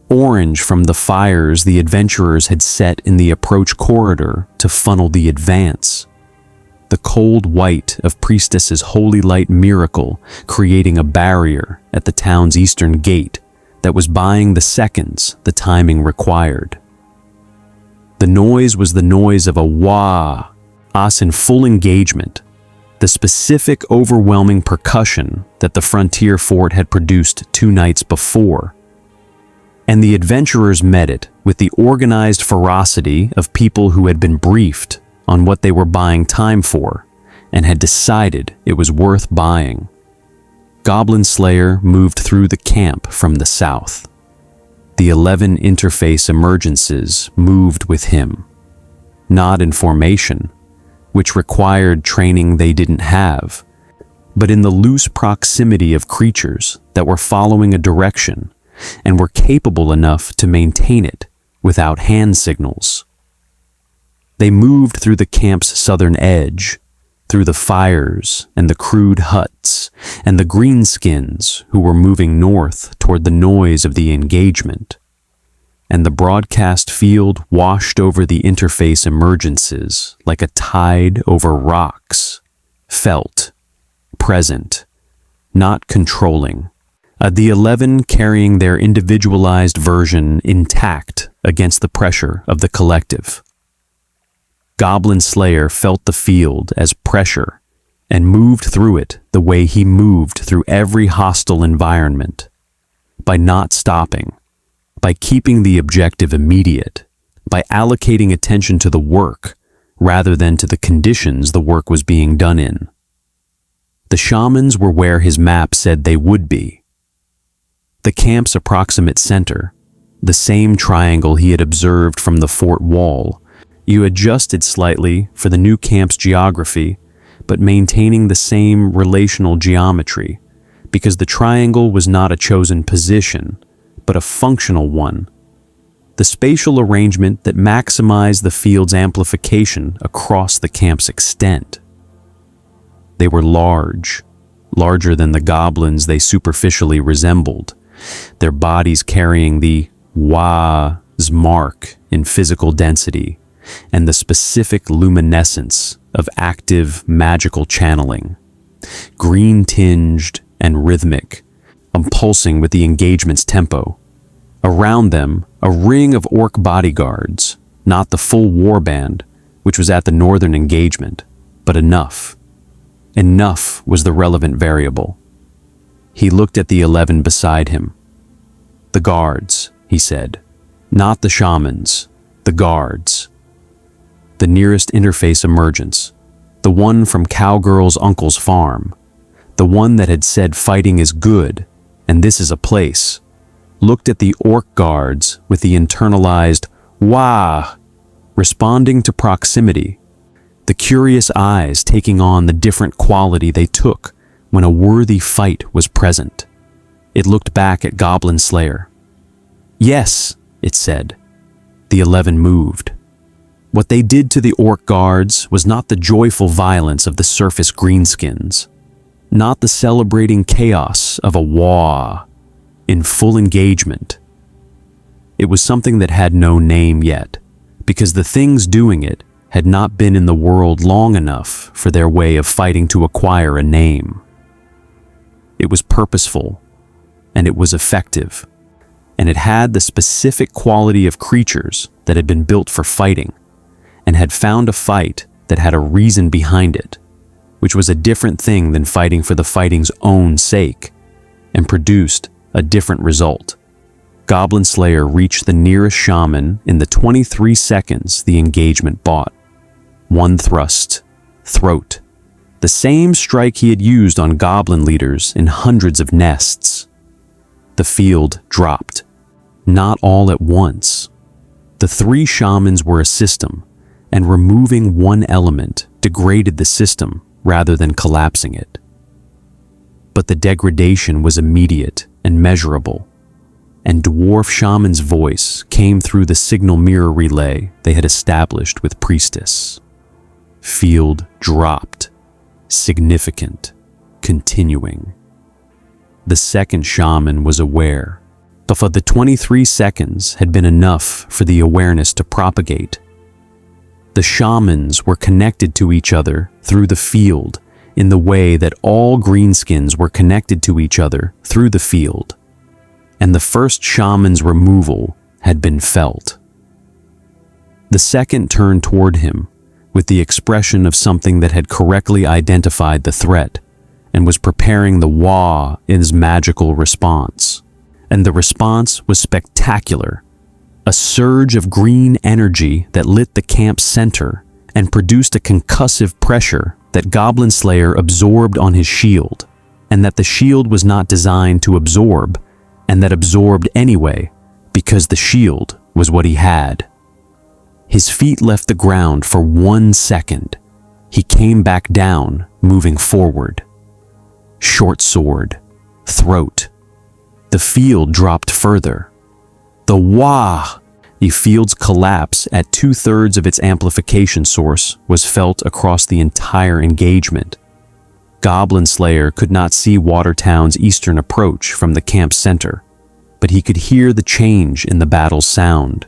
orange from the fires the adventurers had set in the approach corridor to funnel the advance. The cold white of Priestess's holy light miracle creating a barrier at the town's eastern gate that was buying the seconds the timing required. The noise was the noise of a Waaagh, us in full engagement, the specific overwhelming percussion that the frontier fort had produced 2 nights before. And the adventurers met it with the organized ferocity of people who had been briefed on what they were buying time for and had decided it was worth buying. Goblin Slayer moved through the camp from the south. The 11 interface emergences moved with him, not in formation, which required training they didn't have, but in the loose proximity of creatures that were following a direction and were capable enough to maintain it without hand signals. They moved through the camp's southern edge, through the fires and the crude huts and the greenskins who were moving north toward the noise of the engagement. And the broadcast field washed over the interface emergences like a tide over rocks, felt, present, not controlling. The 11 carrying their individualized version intact against the pressure of the collective. Goblin Slayer felt the field as pressure and moved through it the way he moved through every hostile environment, by not stopping, by keeping the objective immediate, by allocating attention to the work rather than to the conditions the work was being done in. The shamans were where his map said they would be. The camp's approximate center, the same triangle he had observed from the fort wall, you adjusted slightly for the new camp's geography, but maintaining the same relational geometry, because the triangle was not a chosen position, but a functional one. The spatial arrangement that maximized the field's amplification across the camp's extent. They were large, larger than the goblins they superficially resembled, their bodies carrying the Waagh's mark in physical density and the specific luminescence of active magical channeling, green-tinged and rhythmic, pulsing with the engagement's tempo. Around them, a ring of orc bodyguards, not the full warband, which was at the northern engagement, but enough. Enough was the relevant variable. He looked at the 11 beside him. "The guards," he said. "Not the shamans, the guards." The nearest interface emergence, the one from Cowgirl's uncle's farm, the one that had said fighting is good and this is a place, looked at the orc guards with the internalized Waaagh, responding to proximity, the curious eyes taking on the different quality they took when a worthy fight was present. It looked back at Goblin Slayer. "Yes," it said. The 11 moved. What they did to the orc guards was not the joyful violence of the surface greenskins, not the celebrating chaos of a Waaagh in full engagement. It was something that had no name yet, because the things doing it had not been in the world long enough for their way of fighting to acquire a name. It was purposeful, and it was effective, and it had the specific quality of creatures that had been built for fighting, and had found a fight that had a reason behind it, which was a different thing than fighting for the fighting's own sake, and produced a different result. Goblin Slayer reached the nearest shaman in the 23 seconds the engagement bought. One thrust, throat. The same strike he had used on goblin leaders in hundreds of nests. The field dropped. Not all at once. The three shamans were a system, and removing one element degraded the system rather than collapsing it. But the degradation was immediate and measurable, and Dwarf Shaman's voice came through the signal mirror relay they had established with Priestess. Field dropped. Significant. Continuing. The second shaman was aware, but for the 23 seconds had been enough for the awareness to propagate. The shamans were connected to each other through the field in the way that all greenskins were connected to each other through the field, and the first shaman's removal had been felt. The second turned toward him with the expression of something that had correctly identified the threat and was preparing the Waaagh in his magical response. And the response was spectacular. A surge of green energy that lit the camp's center and produced a concussive pressure that Goblin Slayer absorbed on his shield, and that the shield was not designed to absorb, and that absorbed anyway, because the shield was what he had. His feet left the ground for 1 second. He came back down, moving forward. Short sword, throat. The field dropped further. The Waaagh! The field's collapse at 2/3 of its amplification source was felt across the entire engagement. Goblin Slayer could not see Watertown's eastern approach from the camp center, but he could hear the change in the battle's sound.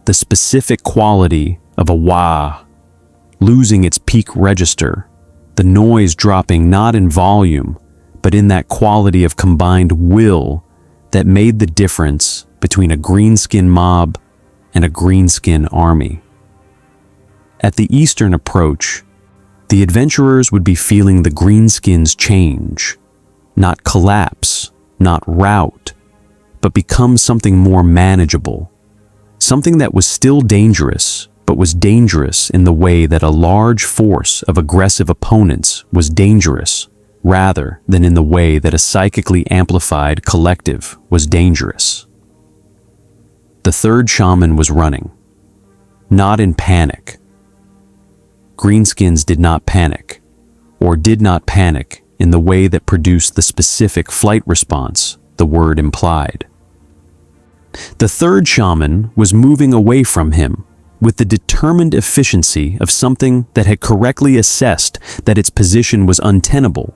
The specific quality of a Waaagh, losing its peak register, the noise dropping not in volume, but in that quality of combined will that made the difference between a greenskin mob and a greenskin army. At the eastern approach, the adventurers would be feeling the greenskins change, not collapse, not rout, but become something more manageable, something that was still dangerous, but was dangerous in the way that a large force of aggressive opponents was dangerous, rather than in the way that a psychically amplified collective was dangerous. The third shaman was running, not in panic. Greenskins did not panic, or did not panic in the way that produced the specific flight response the word implied. The third shaman was moving away from him with the determined efficiency of something that had correctly assessed that its position was untenable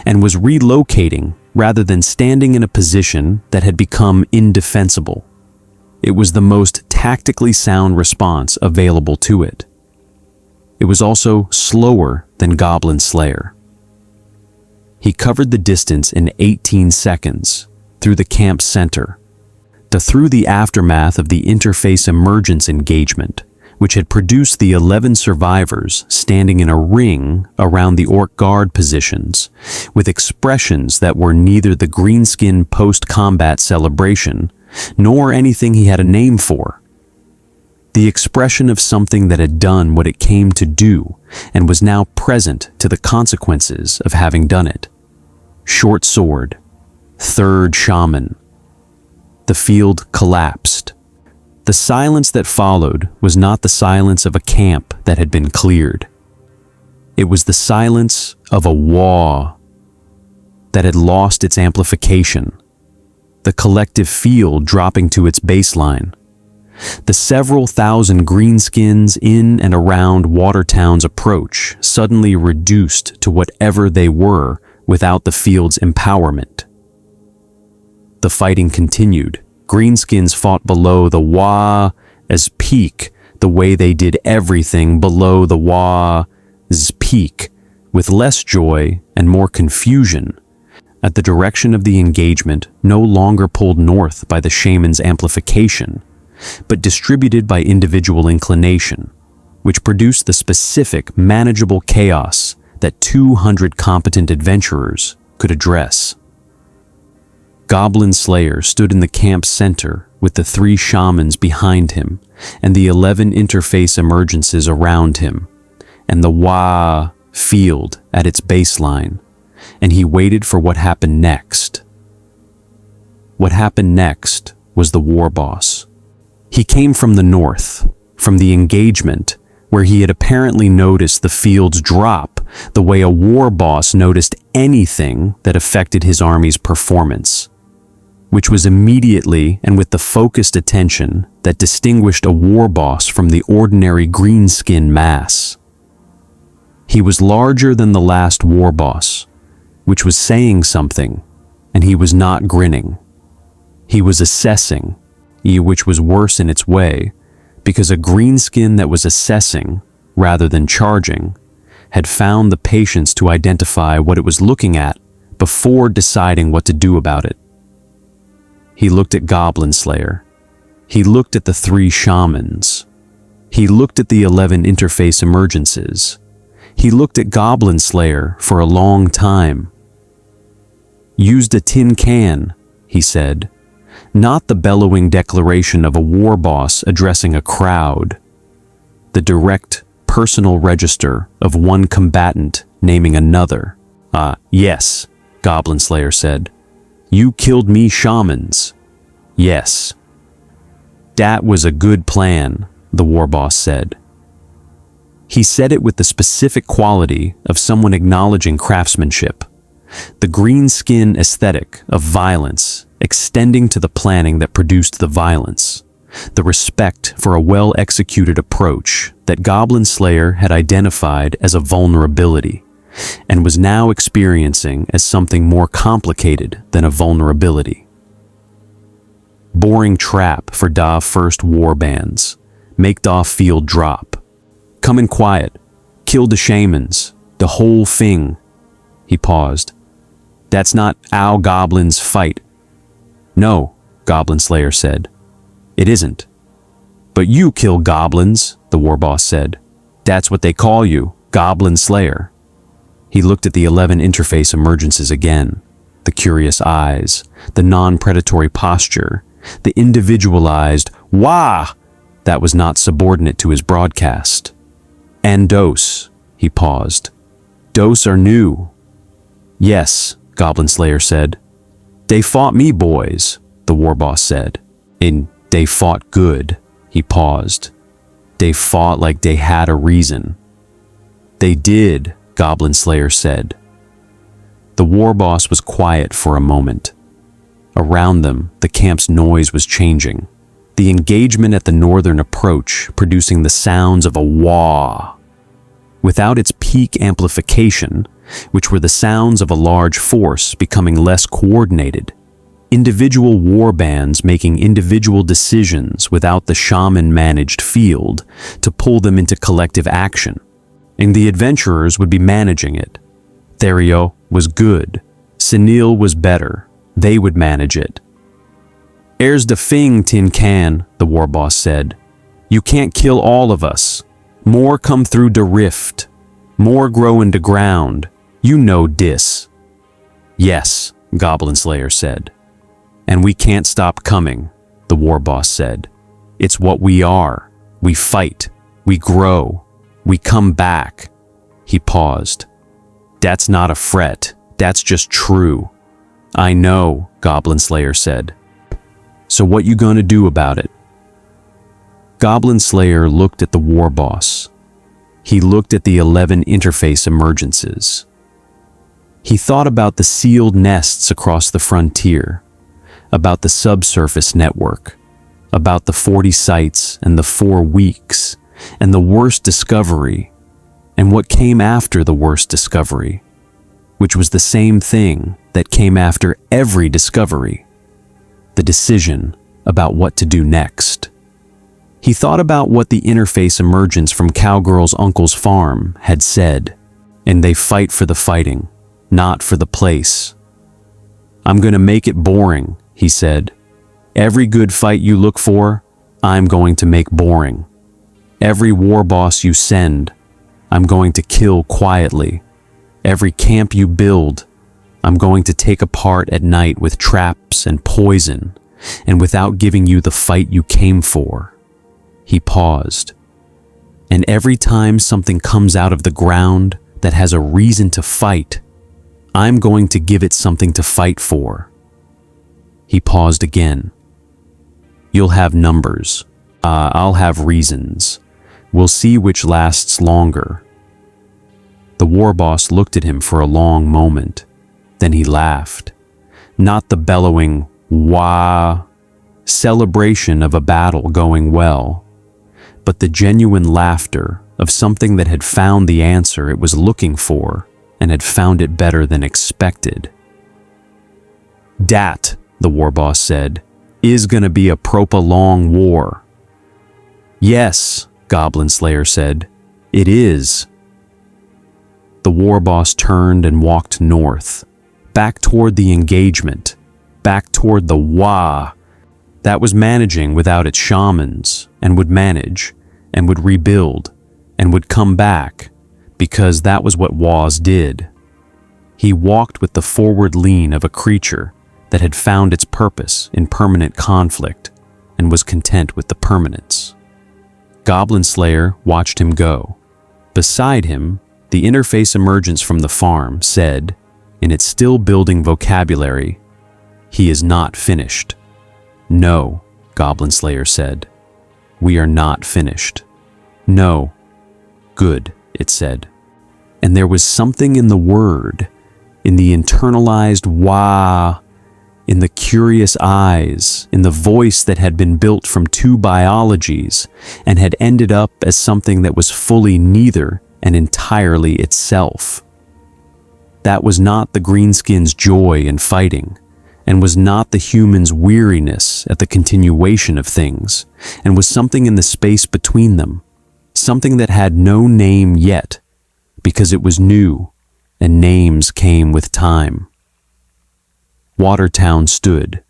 and was relocating rather than standing in a position that had become indefensible. It was the most tactically sound response available to it. It was also slower than Goblin Slayer. He covered the distance in 18 seconds through the camp center, through the aftermath of the interface emergence engagement, which had produced the 11 survivors standing in a ring around the orc guard positions, with expressions that were neither the greenskin post-combat celebration nor anything he had a name for. The expression of something that had done what it came to do and was now present to the consequences of having done it. Short sword, third shaman. The field collapsed. The silence that followed was not the silence of a camp that had been cleared. It was the silence of a Waaagh that had lost its amplification, the collective field dropping to its baseline. The several thousand greenskins in and around Watertown's approach suddenly reduced to whatever they were without the field's empowerment. The fighting continued. Greenskins fought below the Waaagh as peak, the way they did everything below the Waagh's peak, with less joy and more confusion, at the direction of the engagement no longer pulled north by the shaman's amplification, but distributed by individual inclination, which produced the specific, manageable chaos that 200 competent adventurers could address. Goblin Slayer stood in the camp's center with the 3 shamans behind him and the 11 interface emergences around him, and the Waaagh field at its baseline, and he waited for what happened next. What happened next was the war boss. He came from the north, from the engagement, where he had apparently noticed the fields drop the way a war boss noticed anything that affected his army's performance, which was immediately and with the focused attention that distinguished a war boss from the ordinary greenskin mass. He was larger than the last war boss, which was saying something, and he was not grinning. He was assessing, which was worse in its way, because a greenskin that was assessing, rather than charging, had found the patience to identify what it was looking at before deciding what to do about it. He looked at Goblin Slayer. He looked at the 3 shamans. He looked at the 11 interface emergences. He looked at Goblin Slayer for a long time. "Used a tin can," he said, not the bellowing declaration of a war boss addressing a crowd. The direct, personal register of one combatant naming another. Yes," Goblin Slayer said. "You killed me shamans." "Yes." "Dat was a good plan," the war boss said. He said it with the specific quality of someone acknowledging craftsmanship, the greenskin aesthetic of violence extending to the planning that produced the violence, the respect for a well-executed approach that Goblin Slayer had identified as a vulnerability and was now experiencing as something more complicated than a vulnerability. Boring trap for da first warbands, make da field drop. Come in quiet, kill the shamans, the whole thing. He paused. That's not how goblins fight. No, Goblin Slayer said. It isn't. But you kill goblins, the war boss said. That's what they call you, Goblin Slayer. He looked at the 11 interface emergences again, the curious eyes, the non-predatory posture, the individualized Waaagh that was not subordinate to his broadcast. And dose, he paused. Dose are new. Yes, Goblin Slayer said. They fought me, boys, the war boss said. And they fought good, he paused. They fought like they had a reason. They did, Goblin Slayer said. The war boss was quiet for a moment. Around them, the camp's noise was changing. The engagement at the northern approach producing the sounds of a Waaagh. Without its peak amplification, which were the sounds of a large force becoming less coordinated, individual warbands making individual decisions without the shaman-managed field to pull them into collective action, and the adventurers would be managing it. Therio was good. Senil was better. They would manage it. "Ere's the thing, Tin Can," the war boss said. "You can't kill all of us. More come through the rift. More grow into ground. You know dis." "Yes," Goblin Slayer said. "And we can't stop coming," the war boss said. "It's what we are. We fight. We grow. We come back." He paused. "That's not a fret. That's just true." "I know," Goblin Slayer said. "So what you gonna do about it?" Goblin Slayer looked at the war boss. He looked at the 11 interface emergences. He thought about the sealed nests across the frontier, about the subsurface network, about the 40 sites and the 4 weeks, and the worst discovery, and what came after the worst discovery, which was the same thing that came after every discovery, the decision about what to do next. He thought about what the interface emergence from Cowgirl's uncle's farm had said, and they fight for the fighting, not for the place. "I'm gonna make it boring," he said. "Every good fight you look for, I'm going to make boring. Every war boss you send, I'm going to kill quietly. Every camp you build, I'm going to take apart at night with traps and poison, and without giving you the fight you came for." He paused. "And every time something comes out of the ground that has a reason to fight, I'm going to give it something to fight for." He paused again. "You'll have numbers. I'll have reasons. We'll see which lasts longer." The war boss looked at him for a long moment. Then he laughed. Not the bellowing "Waaagh" celebration of a battle going well, but the genuine laughter of something that had found the answer it was looking for and had found it better than expected. "Dat," the war boss said, "is gonna be a proper long war." "Yes," Goblin Slayer said, "it is." The war boss turned and walked north, back toward the engagement, back toward the Waaagh that was managing without its shamans, and would manage, and would rebuild, and would come back, because that was what Waaghs did. He walked with the forward lean of a creature that had found its purpose in permanent conflict, and was content with the permanence. Goblin Slayer watched him go. Beside him, the interface emergence from the farm said, in its still-building vocabulary, "He is not finished." "No," Goblin Slayer said. "We are not finished." "No." "Good," it said. And there was something in the word, in the internalized Waaagh, in the curious eyes, in the voice that had been built from two biologies and had ended up as something that was fully neither and entirely itself. That was not the Greenskins' joy in fighting, and was not the humans' weariness at the continuation of things, and was something in the space between them, something that had no name yet, because it was new, and names came with time. Watertown stood,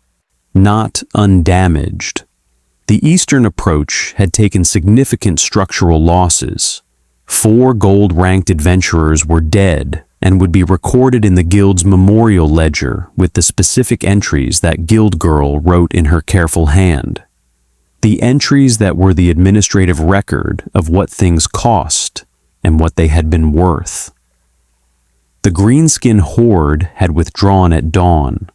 not undamaged. The eastern approach had taken significant structural losses. 4 gold-ranked adventurers were dead and would be recorded in the guild's memorial ledger with the specific entries that guild girl wrote in her careful hand. The entries that were the administrative record of what things cost and what they had been worth. The Greenskin horde had withdrawn at dawn,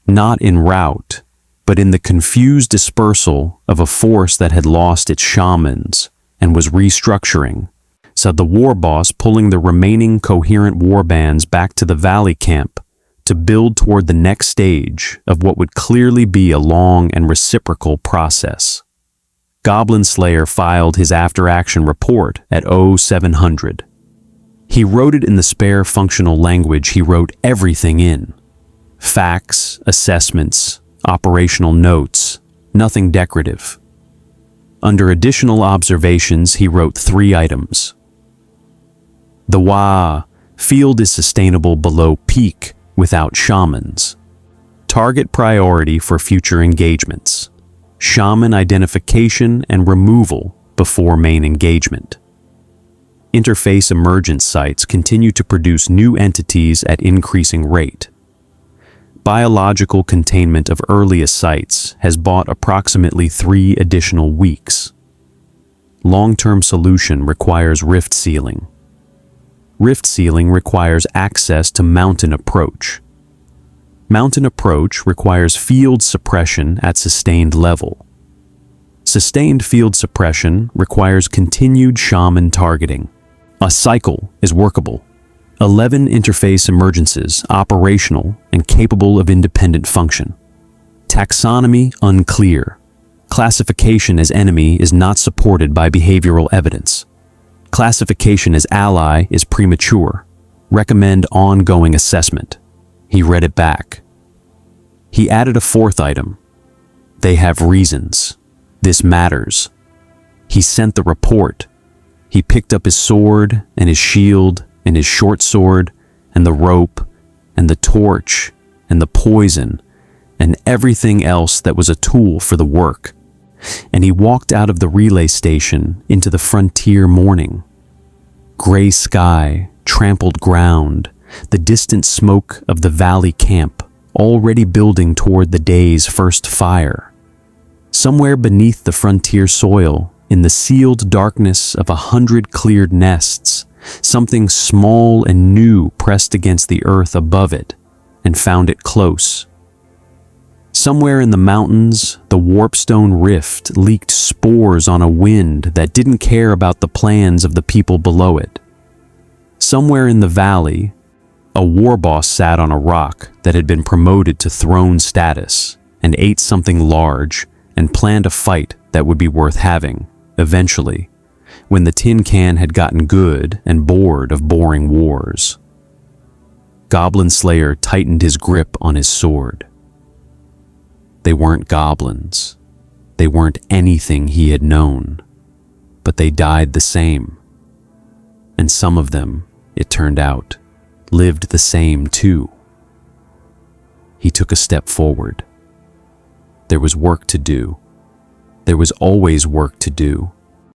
not in rout, but in the confused dispersal of a force that had lost its shamans and was restructuring, said the war boss, pulling the remaining coherent warbands back to the valley camp to build toward the next stage of what would clearly be a long and reciprocal process. Goblin Slayer filed his after-action report at 0700. He wrote it in the spare functional language he wrote everything in. Facts, assessments, operational notes, nothing decorative. Under additional observations, he wrote 3 items. The Waaagh field is sustainable below peak without shamans. Target priority for future engagements. Shaman identification and removal before main engagement. Interface emergence sites continue to produce new entities at increasing rate. Biological containment of earliest sites has bought approximately 3 additional weeks. Long-term solution requires rift sealing. Rift sealing requires access to mountain approach. Mountain approach requires field suppression at sustained level. Sustained field suppression requires continued shaman targeting. A cycle is workable. 11 interface emergences operational and capable of independent function. Taxonomy unclear. Classification as enemy is not supported by behavioral evidence. Classification as ally is premature. Recommend ongoing assessment. He read it back. He added a 4th item. They have reasons. This matters. He sent the report. He picked up his sword and his shield and his short sword and the rope and the torch and the poison and everything else that was a tool for the work. And he walked out of the relay station into the frontier morning. Gray sky, trampled ground, the distant smoke of the valley camp already building toward the day's first fire. Somewhere beneath the frontier soil, in the sealed darkness of 100 cleared nests, something small and new pressed against the earth above it and found it close. Somewhere in the mountains, the warpstone rift leaked spores on a wind that didn't care about the plans of the people below it. Somewhere in the valley, a war boss sat on a rock that had been promoted to throne status and ate something large and planned a fight that would be worth having, eventually, when the tin can had gotten good and bored of boring wars. Goblin Slayer tightened his grip on his sword. They weren't goblins. They weren't anything he had known, but they died the same. And some of them, it turned out, lived the same too. He took a step forward. There was work to do. There was always work to do.